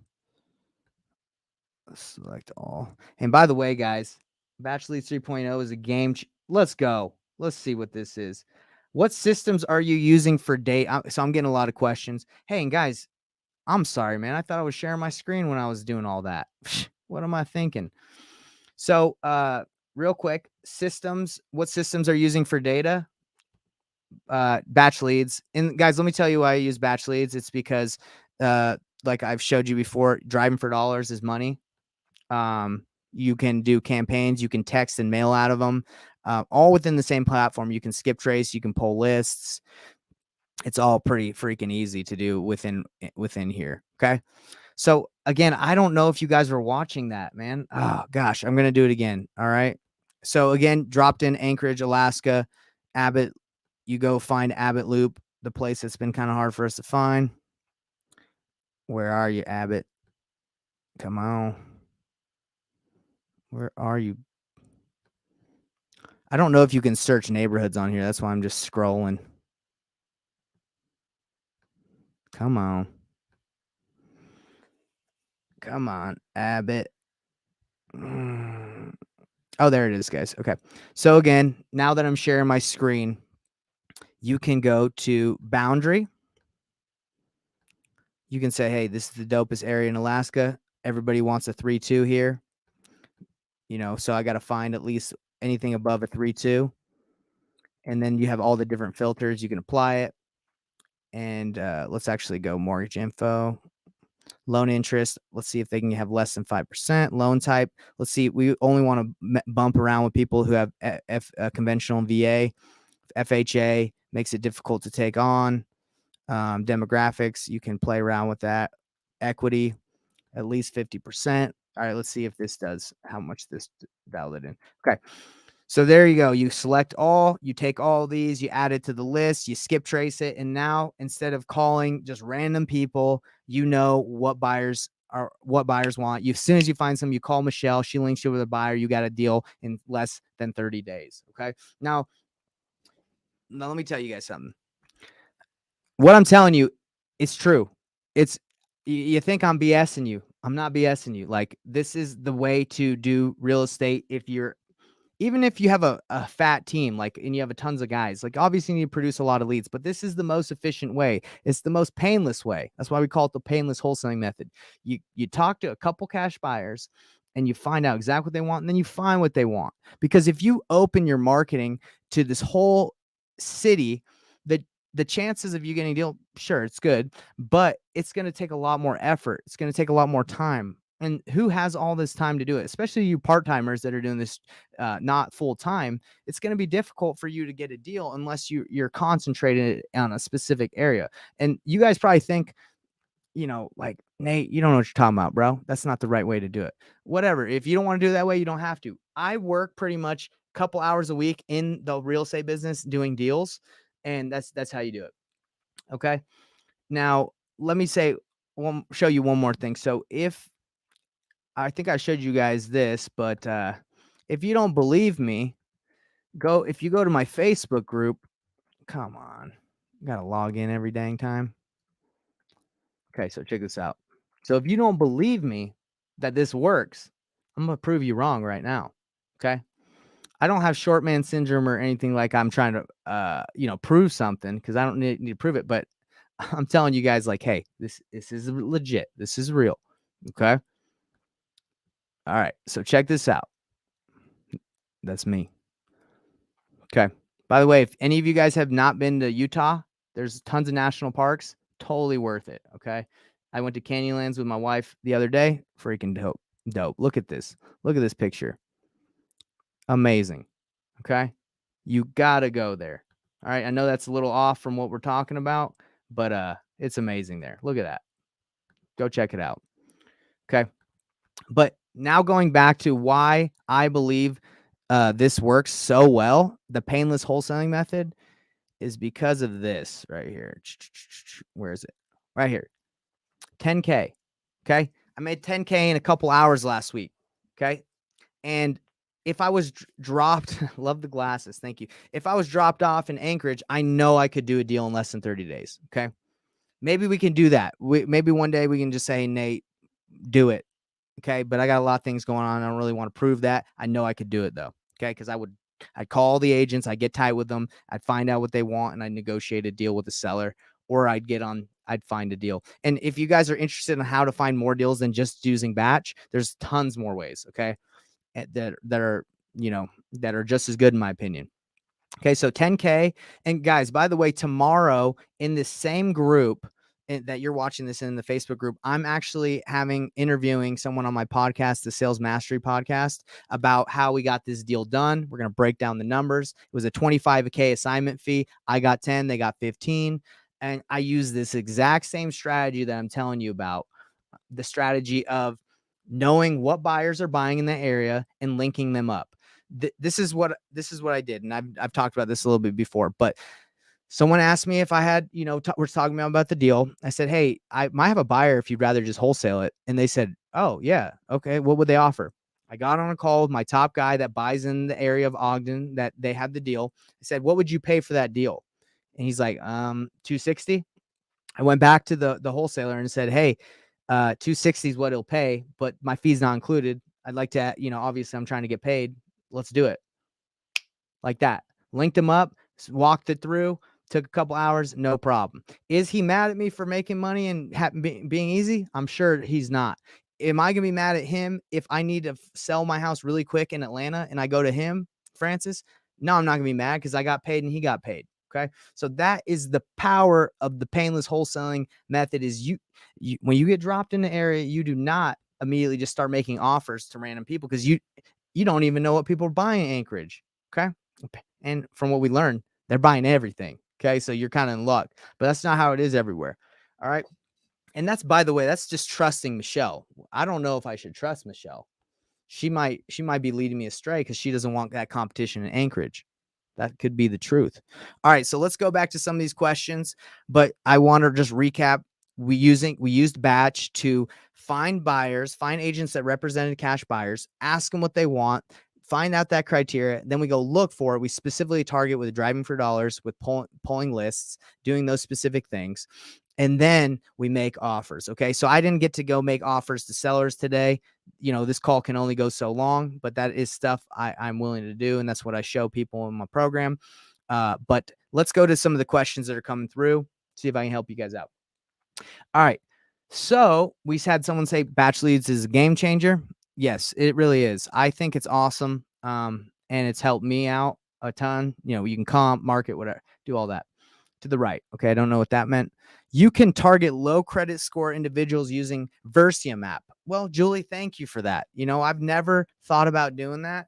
Let's select all. And by the way, guys, Bachelor 3.0 is a game. Let's go. Let's see what this is. What systems are you using for date? So I'm getting a lot of questions. Hey, and guys, I'm sorry, man. I thought I was sharing my screen when I was doing all that. What am I thinking? So, real quick, systems. What systems are you using for data? Batch leads. And guys, let me tell you why I use batch leads. It's because, like I've showed you before, driving for dollars is money. You can do campaigns, you can text and mail out of them, all within the same platform. You can skip trace, you can pull lists. It's all pretty freaking easy to do within here. Okay. So again, I don't know if you guys were watching that, man. Oh gosh, I'm going to do it again. All right. So again, dropped in Anchorage, Alaska, Abbott. You go find Abbott Loop, the place that's been kind of hard for us to find. Where are you, Abbott? Come on. Where are you? I don't know if you can search neighborhoods on here. That's why I'm just scrolling. Come on. Come on, Abbott. Oh, there it is, guys. Okay. So again, now that I'm sharing my screen, you can go to Boundary. You can say, hey, this is the dopest area in Alaska. Everybody wants a 3-2 here. So I got to find at least anything above a 3-2. And then you have all the different filters. You can apply it. And let's actually go mortgage info. Loan interest. Let's see if they can have less than 5%. Loan type. Let's see. We only want to bump around with people who have conventional VA. FHA makes it difficult to take on. Demographics. You can play around with that. Equity, at least 50%. All right. Let's see if this does how much this dialed it in. Okay. So there you go. You select all, you take all these, you add it to the list, you skip trace it. And now instead of calling just random people, what buyers want. As soon as you find some, you call Michelle, she links you with a buyer, you got a deal in less than 30 days. Okay. Now, now let me tell you guys something. What I'm telling you, it's true. It's you think I'm BSing you. I'm not BSing you. Like, this is the way to do real estate if you're even if you have a fat team, like, and you have a tons of guys, like, obviously you need to produce a lot of leads, but this is the most efficient way. It's the most painless way. That's why we call it the painless wholesaling method. You talk to a couple cash buyers and you find out exactly what they want, and then you find what they want. Because if you open your marketing to this whole city, the chances of you getting a deal, sure, it's good, but it's going to take a lot more effort. It's going to take a lot more time. And who has all this time to do it? Especially you part-timers that are doing this not full time. It's going to be difficult for you to get a deal unless you're concentrated on a specific area. And you guys probably think, like, Nate, you don't know what you're talking about, bro. That's not the right way to do it. Whatever. If you don't want to do it that way, you don't have to. I work pretty much a couple hours a week in the real estate business doing deals, and that's how you do it. Okay. Now, let me show you one more thing. So if I think I showed you guys this, but if you don't believe me, if you go to my Facebook group, come on, you gotta log in every dang time. Okay, so check this out. So if you don't believe me that this works, I'm gonna prove you wrong right now. Okay. I don't have short man syndrome or anything like I'm trying to prove something, because I don't need to prove it, but I'm telling you guys, like, hey, this is legit. This is real. Okay. All right. So check this out. That's me. Okay. By the way, if any of you guys have not been to Utah, there's tons of national parks. Totally worth it. Okay. I went to Canyonlands with my wife the other day. Freaking dope. Dope. Look at this. Look at this picture. Amazing. Okay. You gotta go there. All right. I know that's a little off from what we're talking about, but it's amazing there. Look at that. Go check it out. Okay. But now going back to why I believe this works so well, the painless wholesaling method, is because of this right here. Where is it? Right here. 10K. Okay. I made 10K in a couple hours last week. Okay. And if I was dropped, love the glasses. Thank you. If I was dropped off in Anchorage, I know I could do a deal in less than 30 days. Okay. Maybe we can do that. Maybe one day we can just say, Nate, do it. Okay. But I got a lot of things going on. I don't really want to prove that. I know I could do it though. Okay. Because I'd call the agents, I'd get tight with them, I'd find out what they want, and I'd negotiate a deal with the seller, or I'd find a deal. And if you guys are interested in how to find more deals than just using batch, there's tons more ways. Okay. That are just as good in my opinion. Okay, so 10K. And guys, by the way, tomorrow in this same group that you're watching this in the Facebook group, I'm actually interviewing someone on my podcast, the Sales Mastery podcast, about how we got this deal done. We're going to break down the numbers. It was a $25K assignment fee. I got 10, they got 15. And I use this exact same strategy that I'm telling you about, the strategy of knowing what buyers are buying in the area and linking them up. This is what I did. And I've talked about this a little bit before, but someone asked me if I had, we're talking about the deal. I said, hey, I might have a buyer if you'd rather just wholesale it. And they said, oh yeah. Okay. What would they offer? I got on a call with my top guy that buys in the area of Ogden, that they have the deal. I said, what would you pay for that deal? And he's like, 260. I went back to the wholesaler and said, hey, 260 is what he'll pay, but my fee's not included. I'd like to, obviously I'm trying to get paid. Let's do it. Like that. Linked him up, walked it through, took a couple hours, no problem. Is he mad at me for making money and being easy? I'm sure he's not. Am I going to be mad at him if I need to sell my house really quick in Atlanta and I go to him, Francis? No, I'm not going to be mad because I got paid and he got paid. Okay. So that is the power of the painless wholesaling method. Is you when you get dropped in the area, you do not immediately just start making offers to random people, because you don't even know what people are buying in Anchorage. Okay. And from what we learned, they're buying everything. Okay. So you're kind of in luck, but that's not how it is everywhere. All right. And that's, by the way, that's just trusting Michelle. I don't know if I should trust Michelle. She might be leading me astray because she doesn't want that competition in Anchorage. That could be the truth. All right. So let's go back to some of these questions, but I want to just recap. We used batch to find buyers, find agents that represented cash buyers, ask them what they want, find out that criteria. Then we go look for it. We specifically target with driving for dollars, with pulling lists, doing those specific things. And then we make offers. Okay. So I didn't get to go make offers to sellers today. This call can only go so long, but that is stuff I'm willing to do. And that's what I show people in my program. But let's go to some of the questions that are coming through, see if I can help you guys out. All right. So we had someone say batch leads is a game changer. Yes, it really is. I think it's awesome. And it's helped me out a ton. You can comp, market, whatever, do all that. To the right. Okay. I don't know what that meant. You can target low credit score individuals using Versium app. Well, Julie, thank you for that. I've never thought about doing that.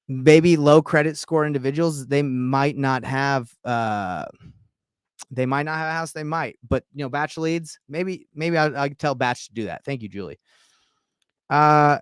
Maybe low credit score individuals, they might not have a house. They might, but batch leads, maybe I tell batch to do that. Thank you, Julie. I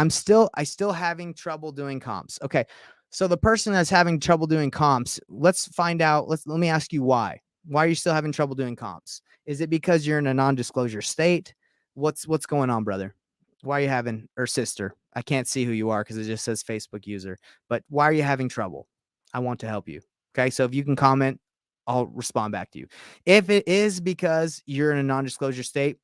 still having trouble doing comps. Okay. So the person that's having trouble doing comps, let's find out. Let me ask you why. Why are you still having trouble doing comps? Is it because you're in a non-disclosure state? What's going on, brother? Why are you having, or sister? I can't see who you are because it just says Facebook user. But why are you having trouble? I want to help you. Okay. So if you can comment, I'll respond back to you. If it is because you're in a non-disclosure state,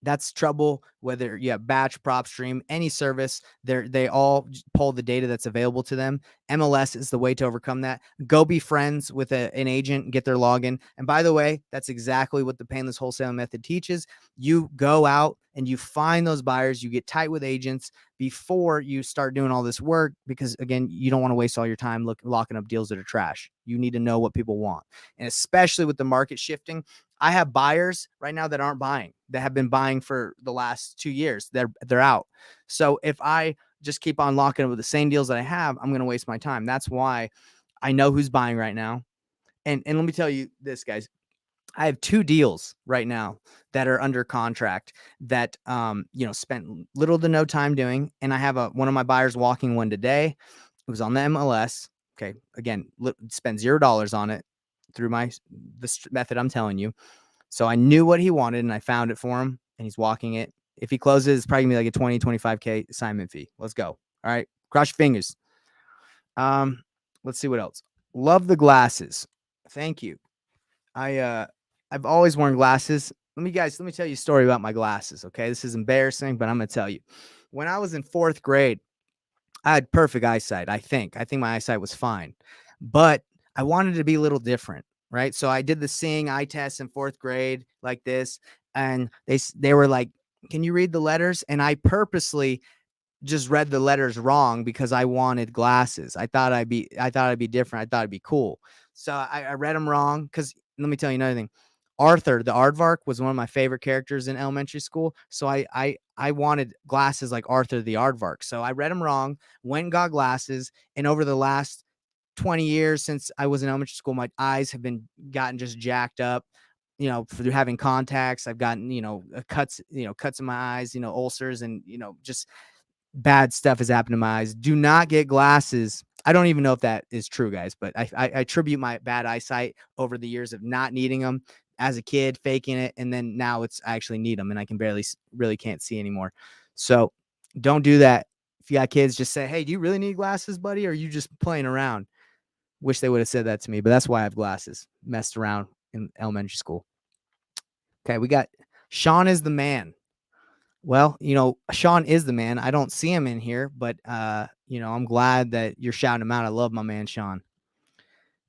that's trouble, whether you have batch, prop stream, any service, they all pull the data that's available to them. MLS is the way to overcome that. Go be friends with an agent, get their login. And by the way, that's exactly what the Painless wholesaling method teaches. You go out and you find those buyers, you get tight with agents before you start doing all this work, because again, you don't want to waste all your time locking up deals that are trash. You need to know what people want. And especially with the market shifting, I have buyers right now that aren't buying, that have been buying for the last 2 years. They're out. So if I just keep on locking up with the same deals that I have, I'm going to waste my time. That's why I know who's buying right now. And let me tell you this, guys. I have 2 deals right now that are under contract that, spent little to no time doing. And I have one of my buyers walking one today. It was on the MLS. Okay. Again, spend $0 on it through this method I'm telling you. So I knew what he wanted and I found it for him and he's walking it. If he closes, it's probably gonna be like a 20, 25K assignment fee. Let's go. All right. Cross your fingers. Let's see what else. Love the glasses. Thank you. I've always worn glasses. Let me tell you a story about my glasses. Okay. This is embarrassing, but I'm going to tell you. When I was in 4th grade, I had perfect eyesight. I think my eyesight was fine, but I wanted to be a little different. Right. So I did the seeing eye test in 4th grade like this. And they were like, can you read the letters? And I purposely just read the letters wrong because I wanted glasses. I thought I'd be different. I thought it'd be cool. So I read them wrong. Cause let me tell you another thing. Arthur, the aardvark, was one of my favorite characters in elementary school. So I wanted glasses like Arthur the aardvark. So I read them wrong, went and got glasses. And over the last 20 years since I was in elementary school, my eyes have gotten just jacked up, through having contacts. I've gotten, cuts in my eyes, ulcers, and, just bad stuff has happened to my eyes. Do not get glasses. I don't even know if that is true, guys, but I attribute my bad eyesight over the years of not needing them as a kid, faking it. And then now I actually need them and I can really can't see anymore. So don't do that. If you got kids, just say, hey, do you really need glasses, buddy? Or are you just playing around? Wish they would have said that to me, but that's why I have glasses. Messed around in elementary school. Okay. We got Sean is the man. Well, Sean is the man. I don't see him in here, but, I'm glad that you're shouting him out. I love my man, Sean.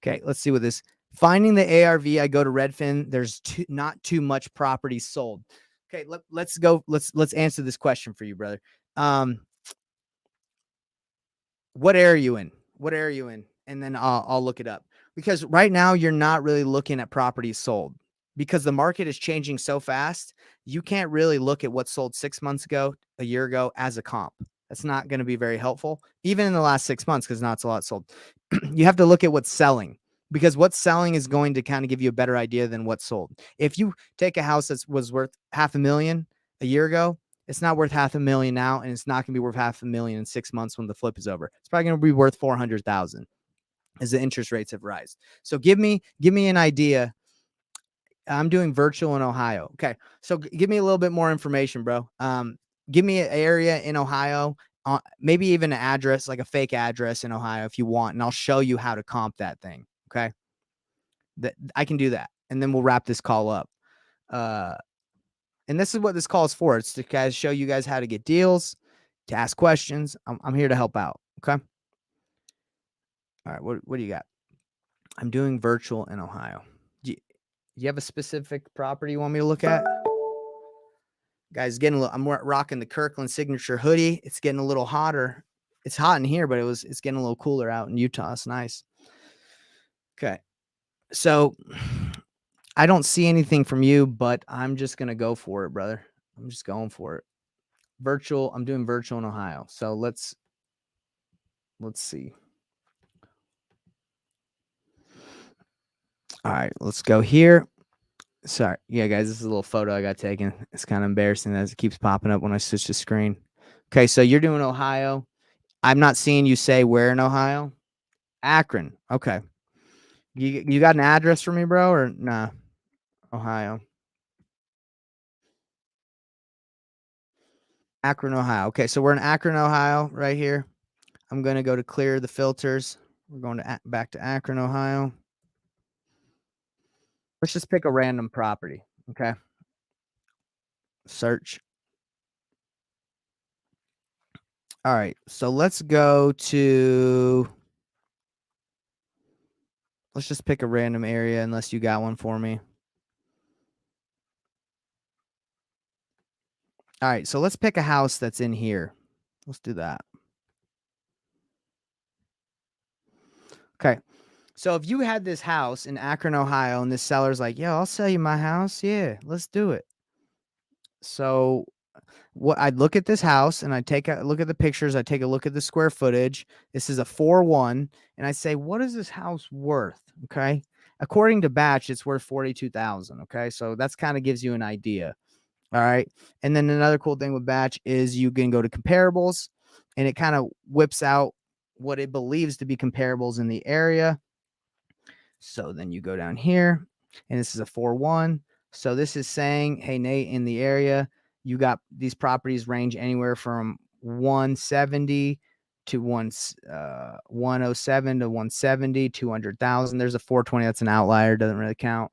Okay, let's see what this. Finding the ARV, I go to Redfin. There's not too much property sold. Okay, let's go. Let's answer this question for you, brother. What area are you in? What area are you in? And then I'll look it up, because right now you're not really looking at properties sold, because the market is changing so fast. You can't really look at what sold 6 months ago, a year ago as a comp. That's not going to be very helpful, even in the last 6 months, because not a lot sold. You have to look at what's selling, because what's selling is going to kind of give you a better idea than what's sold. If you take a house that was worth $500,000 a year ago, it's not worth $500,000 now, and it's not going to be worth $500,000 in 6 months when the flip is over. It's probably going to be worth $400,000 as the interest rates have risen. So give me an idea. I'm doing virtual in Ohio. Okay. So give me a little bit more information, bro. Give me an area in Ohio maybe even an address, like a fake address in Ohio if you want, and I'll show you how to comp that thing. Okay. That I can do that. And then we'll wrap this call up. And this is what this call is for. It's to guys show you guys how to get deals, to ask questions. I'm here to help out. Okay. All right. What do you got? I'm doing virtual in Ohio. Do you have a specific property you want me to look at? Guys, I'm rocking the Kirkland signature hoodie. It's getting a little hotter. It's hot in here, but it's getting a little cooler out in Utah. It's nice. Okay. So I don't see anything from you, but I'm just going to go for it, brother. I'm just going for it. Virtual. I'm doing virtual in Ohio. So let's see. All right, let's go here. Sorry. Yeah, guys, this is a little photo I got taken. It's kind of embarrassing as it keeps popping up when I switch the screen. Okay, so you're doing Ohio. I'm not seeing you say where in Ohio. Akron. Okay. You got an address for me, bro, or nah? Ohio. Akron, Ohio. Okay, so we're in Akron, Ohio, right here. I'm going to go to clear the filters. We're going to back to Akron, Ohio. Let's just pick a random property. Okay. Search. All right. So let's go to, let's just pick a random area unless you got one for me. All right. So let's pick a house that's in here. Let's do that. Okay. So if you had this house in Akron, Ohio, and this seller's like, yo, I'll sell you my house. Yeah, let's do it. So what I'd look at this house and I'd take a look at the pictures. I'd take a look at the square footage. This is a 4-1. And I say, what is this house worth? Okay. According to Batch, it's worth $42,000. Okay. So that's kind of gives you an idea. All right. And then another cool thing with Batch is you can go to comparables and it kind of whips out what it believes to be comparables in the area. So then you go down here and this is a 4-1. So this is saying, hey, Nate, in the area, you got these properties range anywhere from 170 to 107 to 170, 200,000. There's a 420. That's an outlier. Doesn't really count.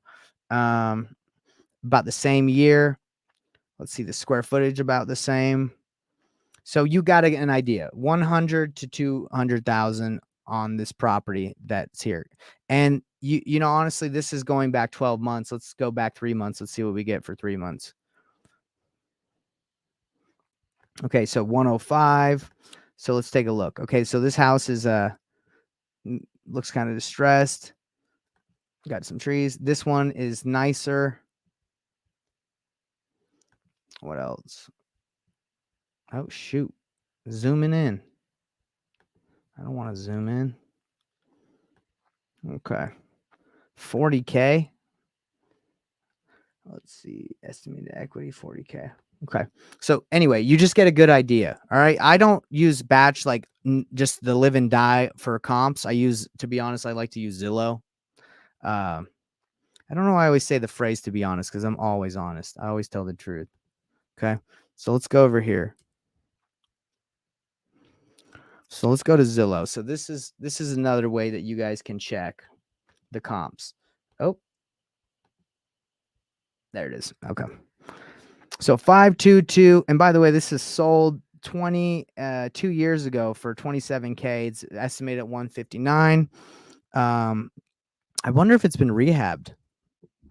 About the same year. Let's see the square footage about the same. So you got an idea, 100 to 200,000 on this property that's here. And you know, honestly, this is going back 12 months. Let's go back 3 months. Let's see what we get for 3 months. Okay. So 105. So let's take a look. Okay. So this house is, looks kind of distressed. Got some trees. This one is nicer. What else? Oh, shoot. Zooming in. I don't want to zoom in. Okay. 40K. Let's see. Estimated equity, 40K. Okay. So anyway, you just get a good idea. All right. I don't use Batch like just the live and die for comps. To be honest, I like to use Zillow. I don't know why I always say the phrase to be honest, because I'm always honest. I always tell the truth. Okay. So let's go over here. So let's go to Zillow. So this is another way that you guys can check the comps. Oh, there it is. Okay. So 522. And by the way, this is sold 2 years ago for 27K. It's estimated at 159. I wonder if it's been rehabbed.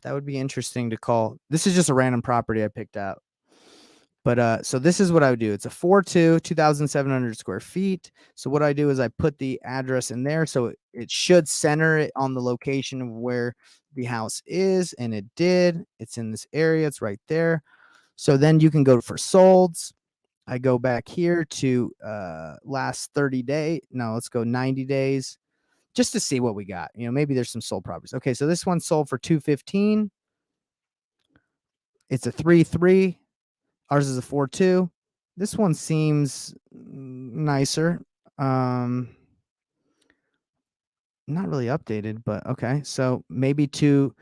That would be interesting to call. This is just a random property I picked out. But so this is what I would do. It's a 4.2, 2,700 square feet. So what I do is I put the address in there. So it should center it on the location of where the house is. And it did. It's in this area. It's right there. So then you can go for solds. I go back here to last 30 days. No, let's go 90 days just to see what we got. You know, maybe there's some sold properties. Okay, so this one sold for 215. It's a 3.3. Ours is a 4.2. This one seems nicer. Not really updated, but okay. So maybe two.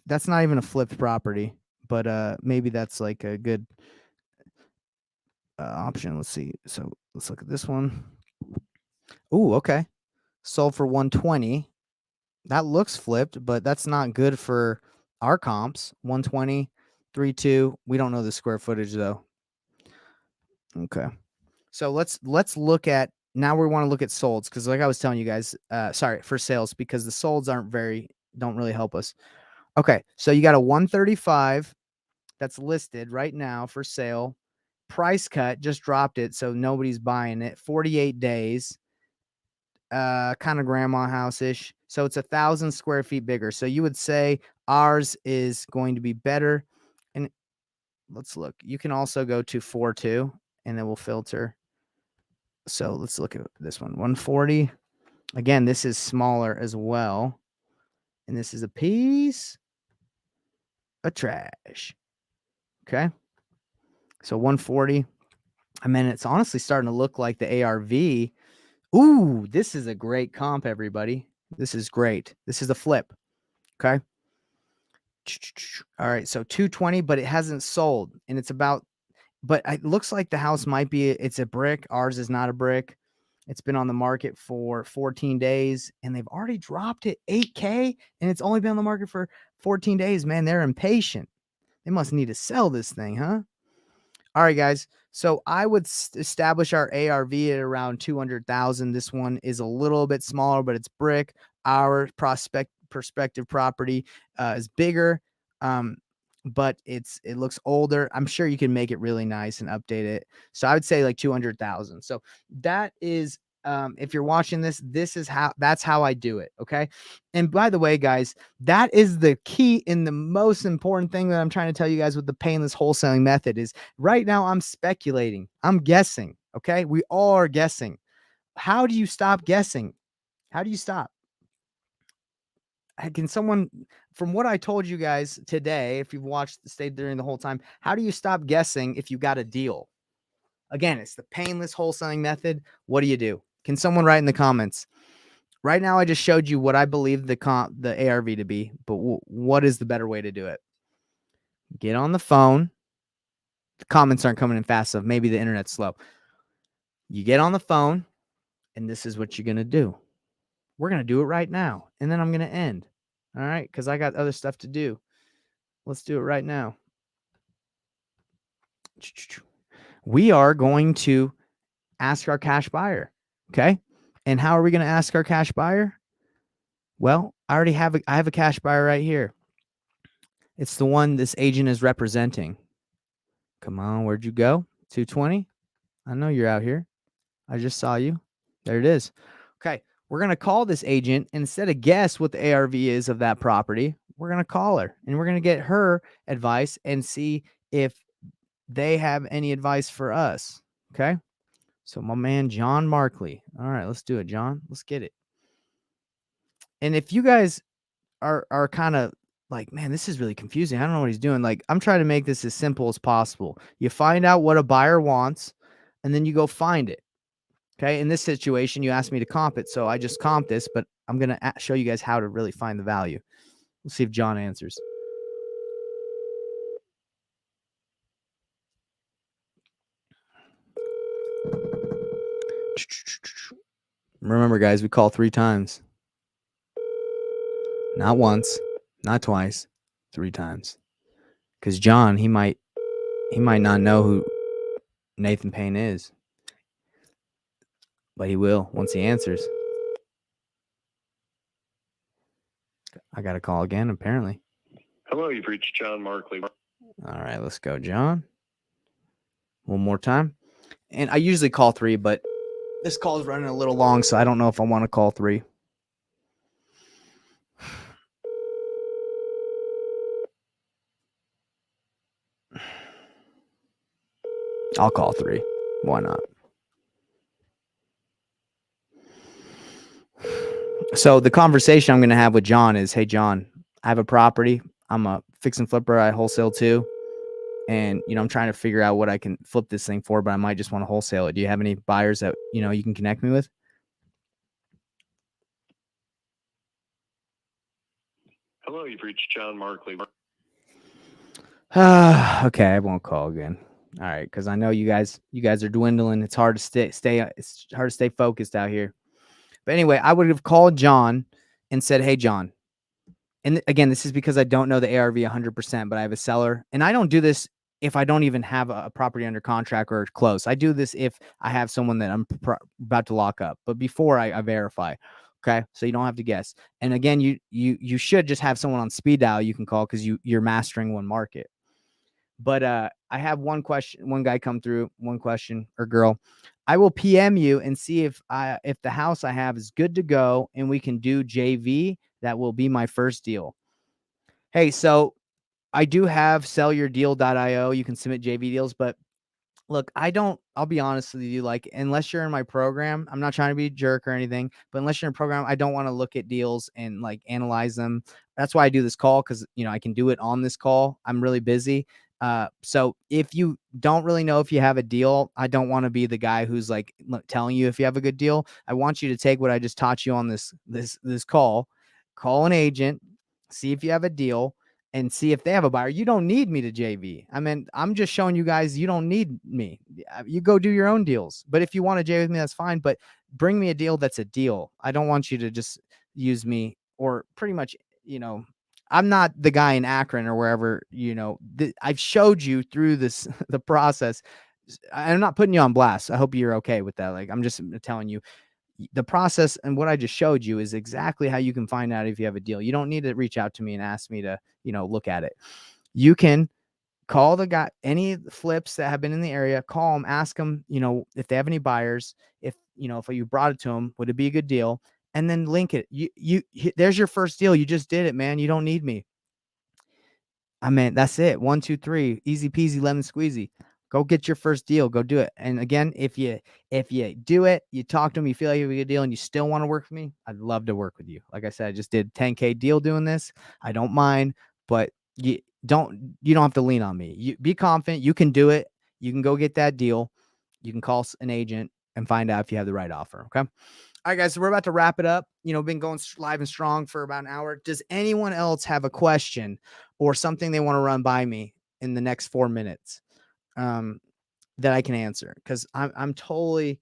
That's not even a flipped property, but maybe that's like a good. option. Let's see. So let's look at this one. Ooh, okay. Sold for 120. That looks flipped, but that's not good for our comps. 120, 3.2. We don't know the square footage though. Okay. So let's look at now. We want to look at solds because, like I was telling you guys, sorry, for sales, because the solds don't really help us. Okay, so you got a 135 that's listed right now for sale. Price cut, just dropped it, so nobody's buying it. 48 days. Kind of grandma house-ish. So it's 1,000 square feet bigger. So you would say ours is going to be better. And let's look. You can also go to 4.2 and then we'll filter. So let's look at this one. 140. Again, this is smaller as well. And this is a piece of trash. Okay. So 140. I mean, it's honestly starting to look like the ARV. Ooh, this is a great comp, everybody. This is great. This is a flip. Okay. All right. So 220, but it hasn't sold. And it's about, but it looks like the house might be, it's a brick. Ours is not a brick. It's been on the market for 14 days and they've already dropped it 8K and it's only been on the market for 14 days. Man, they're impatient. They must need to sell this thing, huh? All right, guys. So I would establish our ARV at around 200,000. This one is a little bit smaller, but it's brick. Our prospective property is bigger, but it looks older. I'm sure you can make it really nice and update it. So I would say like 200,000. So that is, if you're watching this, that's how I do it. Okay. And by the way, guys, that is the key and the most important thing that I'm trying to tell you guys with the painless wholesaling method is right now I'm speculating. I'm guessing. Okay. We all are guessing. How do you stop guessing? How do you stop? Can someone, from what I told you guys today, if you've stayed during the whole time, how do you stop guessing if you got a deal? Again, it's the painless wholesaling method. What do? Can someone write in the comments? Right now, I just showed you what I believe the ARV to be, but what is the better way to do it? Get on the phone. The comments aren't coming in fast enough. Maybe the internet's slow. You get on the phone, and this is what you're going to do. We're going to do it right now, and then I'm going to end. All right, because I got other stuff to do. Let's do it right now. We are going to ask our cash buyer. Okay. And how are we going to ask our cash buyer? Well, I have a cash buyer right here. It's the one this agent is representing. Come on, where'd you go? 220? I know you're out here. I just saw you. There it is. Okay, we're going to call this agent. Instead of guess what the ARV is of that property, we're going to call her and we're going to get her advice and see if they have any advice for us. Okay. So my man, John Markley. All right, let's do it, John. Let's get it. And if you guys are kind of like, man, this is really confusing. I don't know what he's doing. Like, I'm trying to make this as simple as possible. You find out what a buyer wants, and then you go find it. Okay. In this situation, you asked me to comp it. So I just comped this, but I'm going to show you guys how to really find the value. We'll see if John answers. Remember, guys, we call 3 times. Not once, not twice, 3 times. Because John, he might not know who Nathan Payne is. But he will once he answers. I got a call again, apparently.
Hello, you've reached John Markley.
All right, let's go, John. One more time. And I usually call 3, but this call is running a little long, so I don't know if I want to call 3. I'll call 3. Why not? So the conversation I'm going to have with John is, hey, John, I have a property. I'm a fix and flipper. I wholesale too. And, I'm trying to figure out what I can flip this thing for, but I might just want to wholesale it. Do you have any buyers that, you can connect me with?
Hello, you've reached John Markley.
Okay, I won't call again. All right, because I know you guys are dwindling. It's hard to it's hard to stay focused out here. But anyway, I would have called John and said, "Hey, John." And again, this is because I don't know the ARV 100%, but I have a seller, and I don't do this if I don't even have a property under contract or close. I do this if I have someone that I'm about to lock up, but before I verify. Okay, so you don't have to guess. And again, you should just have someone on speed dial you can call because you're mastering one market. But I have one guy come through, one question or girl. I will PM you and see if the house I have is good to go and we can do JV. That will be my first deal. Hey, so I do have sellyourdeal.io. You can submit JV deals, but look, I'll be honest with you, like, unless you're in my program, I'm not trying to be a jerk or anything, but unless you're in a program, I don't want to look at deals and like analyze them. That's why I do this call, because I can do it on this call. I'm really busy. So if you don't really know if you have a deal, I don't want to be the guy who's like telling you if you have a good deal. I want you to take what I just taught you on this call an agent, see if you have a deal, and see if they have a buyer. You don't need me to JV. I mean, I'm just showing you guys you don't need me. You go do your own deals. But if you want to JV with me, that's fine. But bring me a deal that's a deal. I don't want you to just use me, or pretty much, I'm not the guy in Akron or wherever, I've showed you through this, the process. I'm not putting you on blast. I hope you're okay with that. Like, I'm just telling you, the process and what I just showed you is exactly how you can find out if you have a deal. You don't need to reach out to me and ask me to, look at it. You can call the guy, any flips that have been in the area, call them, ask them, if they have any buyers, if you brought it to them, would it be a good deal? And then link it. There's your first deal. You just did it, man. You don't need me. I mean, that's it. 1, 2, 3, easy peasy, lemon squeezy. Go get your first deal. Go do it. And again, if you do it, you talk to them, you feel like you have a good deal, and you still want to work with me, I'd love to work with you. Like I said, I just did 10K deal doing this. I don't mind, but you don't have to lean on me. You be confident. You can do it. You can go get that deal. You can call an agent and find out if you have the right offer. Okay. All right, guys. So we're about to wrap it up. Been going live and strong for about an hour. Does anyone else have a question or something they want to run by me in the next 4 minutes that I can answer? Because I'm totally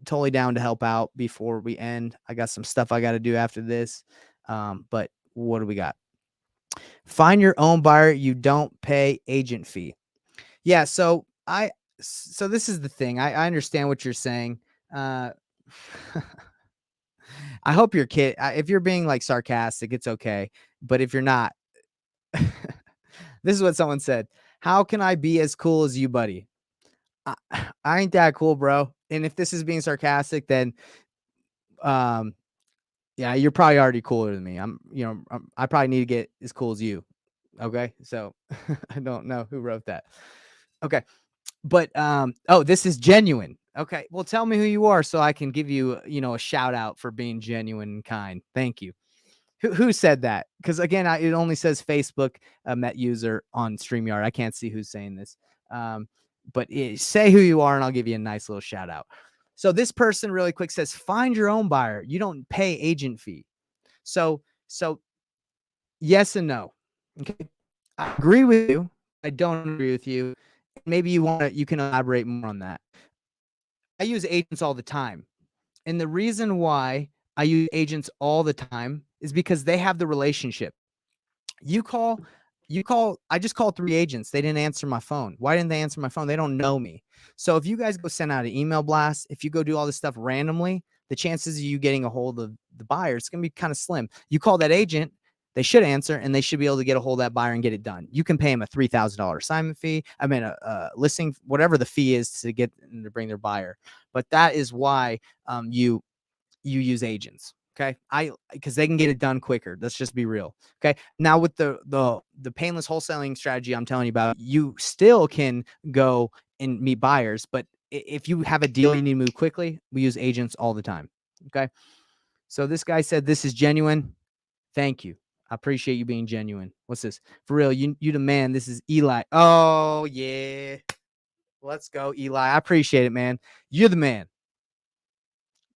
down to help out before we end. I got some stuff I got to do after this. But what do we got? Find your own buyer. You don't pay agent fee. Yeah. So this is the thing. I understand what you're saying. I hope you're kidding. If you're being like sarcastic, it's okay. But if you're not, this is what someone said. How can I be as cool as you, buddy? I ain't that cool, bro. And if this is being sarcastic, then, yeah, you're probably already cooler than me. I probably need to get as cool as you. Okay. So I don't know who wrote that. Okay. But, this is genuine. Okay. Well, tell me who you are so I can give you, a shout out for being genuine and kind. Thank you. Who said that? Because again, it only says Facebook Met user on StreamYard. I can't see who's saying this. But say who you are and I'll give you a nice little shout out. So this person really quick says, find your own buyer. You don't pay agent fee. So yes and no. Okay. I agree with you. I don't agree with you. Maybe you can elaborate more on that. I use agents all the time. And the reason why I use agents all the time is because they have the relationship. I just called 3 agents. They didn't answer my phone. Why didn't they answer my phone? They don't know me. So if you guys go send out an email blast, if you go do all this stuff randomly, the chances of you getting a hold of the buyer, it's going to be kind of slim. You call that agent, they should answer, and they should be able to get a hold of that buyer and get it done. You can pay them a $3,000 assignment fee. I mean, a listing, whatever the fee is to get them to bring their buyer. But that is why you use agents. Okay. Because they can get it done quicker. Let's just be real. Okay. Now with the painless wholesaling strategy I'm telling you about, you still can go and meet buyers. But if you have a deal you need to move quickly, we use agents all the time. Okay. So this guy said, this is genuine. Thank you. I appreciate you being genuine. What's this? For real. You the man. This is Eli. Oh yeah. Let's go, Eli. I appreciate it, man. You're the man.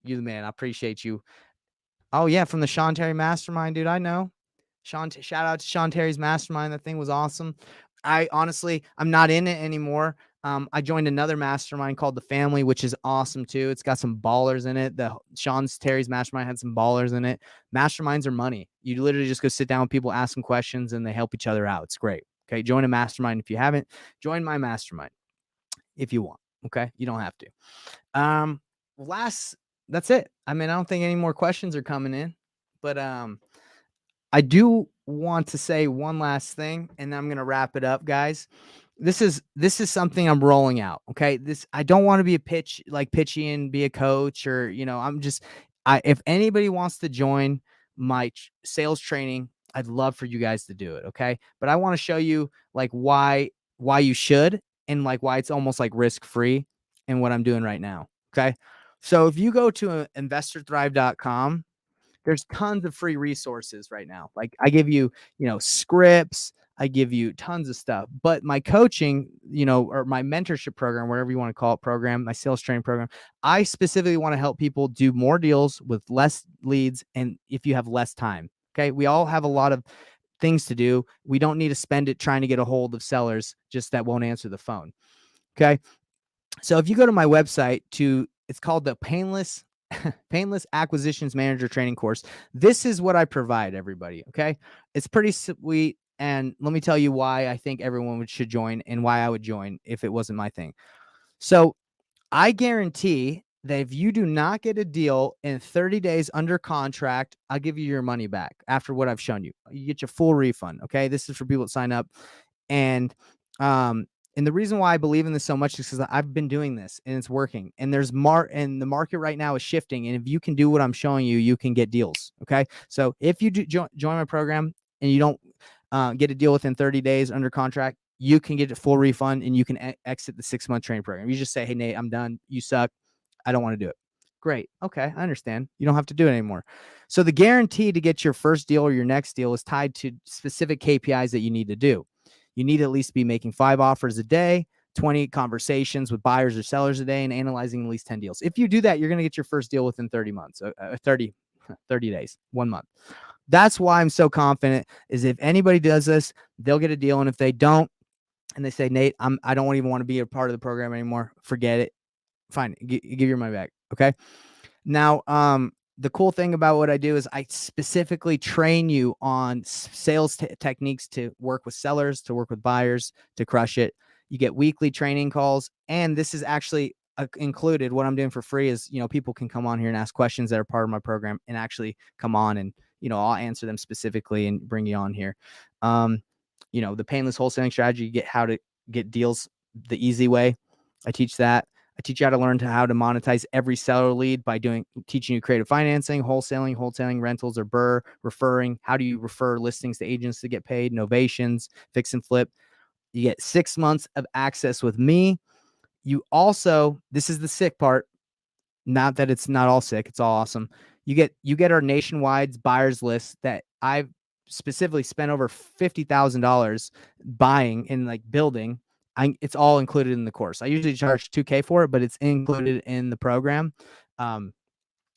You're the man. I appreciate you. Oh yeah, from the Sean Terry Mastermind, dude. I know. Shout out to Sean Terry's Mastermind. That thing was awesome. I'm not in it anymore. I joined another mastermind called The Family, which is awesome too. It's got some ballers in it. The Terry's mastermind had some ballers in it. Masterminds are money. You literally just go sit down with people, ask them questions, and they help each other out. It's great. Okay. Join a mastermind if you haven't. Join my mastermind if you want. Okay. You don't have to. That's it. I mean, I don't think any more questions are coming in, but I do want to say one last thing, and then I'm going to wrap it up, guys. This is something I'm rolling out. Okay. I don't want to be pitchy and be a coach, or, if anybody wants to join my sales training, I'd love for you guys to do it. Okay. But I want to show you like why you should, and like why it's almost like risk-free in what I'm doing right now. Okay. So if you go to investorthrive.com, there's tons of free resources right now. Like I give you, scripts, I give you tons of stuff, but my coaching, or my mentorship program, whatever you want to call it, program, my sales training program, I specifically want to help people do more deals with less leads. And if you have less time, okay, we all have a lot of things to do. We don't need to spend it trying to get a hold of sellers just that won't answer the phone. Okay. So if you go to my website it's called the Painless Acquisitions Manager Training Course. This is what I provide everybody. Okay. It's pretty sweet. And let me tell you why I think everyone should join, and why I would join if it wasn't my thing. So I guarantee that if you do not get a deal in 30 days under contract, I'll give you your money back after what I've shown you. You get your full refund. Okay. This is for people that sign up. And the reason why I believe in this so much is because I've been doing this and it's working. And and the market right now is shifting. And if you can do what I'm showing you, you can get deals. Okay. So if you do join my program and you don't get a deal within 30 days under contract, you can get a full refund and you can exit the 6-month training program. You just say, hey, Nate, I'm done. You suck. I don't want to do it. Great. Okay. I understand. You don't have to do it anymore. So the guarantee to get your first deal or your next deal is tied to specific KPIs that you need to do. You need to at least be making 5 offers a day, 20 conversations with buyers or sellers a day, and analyzing at least 10 deals. If you do that, you're going to get your first deal within 30 months, 30 days, 1 month. That's why I'm so confident is if anybody does this, they'll get a deal. And if they don't, and they say, Nate, I don't even want to be a part of the program anymore, forget it. Fine. Give your money back. Okay. Now, the cool thing about what I do is I specifically train you on sales techniques to work with sellers, to work with buyers, to crush it. You get weekly training calls. And this is actually included. What I'm doing for free is, people can come on here and ask questions that are part of my program and actually come on and, I'll answer them specifically and bring you on here. The painless wholesaling strategy, you get how to get deals the easy way. I teach that. I teach you how to learn how to monetize every seller lead by teaching you creative financing, wholesaling, rentals or BRRRR, referring. How do you refer listings to agents to get paid? Novations, fix and flip. You get 6 months of access with me. You also, this is the sick part. Not that it's not all sick. It's all awesome. You get our nationwide buyers list that I've specifically spent over $50,000 buying and like building. It's all included in the course. I usually charge $2,000 for it, but it's included in the program.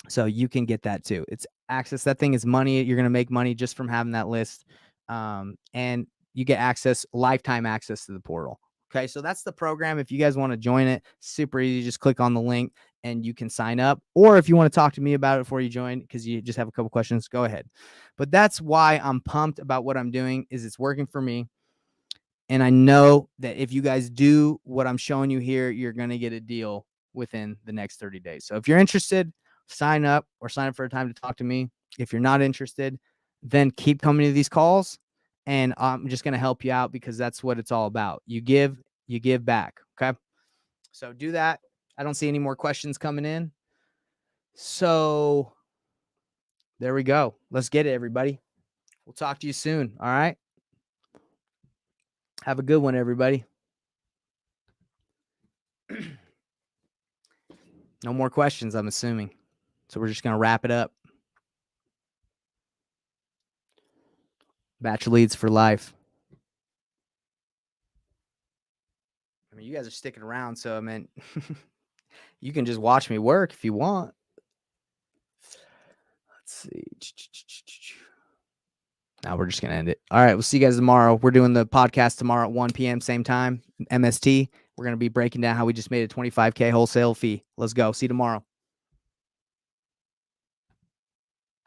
So you can get that too. It's access. That thing is money. You're going to make money just from having that list. And you get lifetime access to the portal. Okay. So that's the program. If you guys want to join it, super easy. Just click on the link and you can sign up. Or if you want to talk to me about it before you join, because you just have a couple questions, go ahead. But that's why I'm pumped about what I'm doing, is it's working for me. And I know that if you guys do what I'm showing you here, you're going to get a deal within the next 30 days. So if you're interested, sign up for a time to talk to me. If you're not interested, then keep coming to these calls and I'm just going to help you out, because that's what it's all about. You give back. Okay. So do that. I don't see any more questions coming in. So there we go. Let's get it, everybody. We'll talk to you soon. All right. Have a good one, everybody. No more questions, I'm assuming. So we're just going to wrap it up. Batch leads for life. I mean, you guys are sticking around, so I mean, you can just watch me work if you want. Let's see. Now we're just going to end it. All right. We'll see you guys tomorrow. We're doing the podcast tomorrow at 1 p.m. same time, MST. We're going to be breaking down how we just made a 25K wholesale fee. Let's go. See you tomorrow.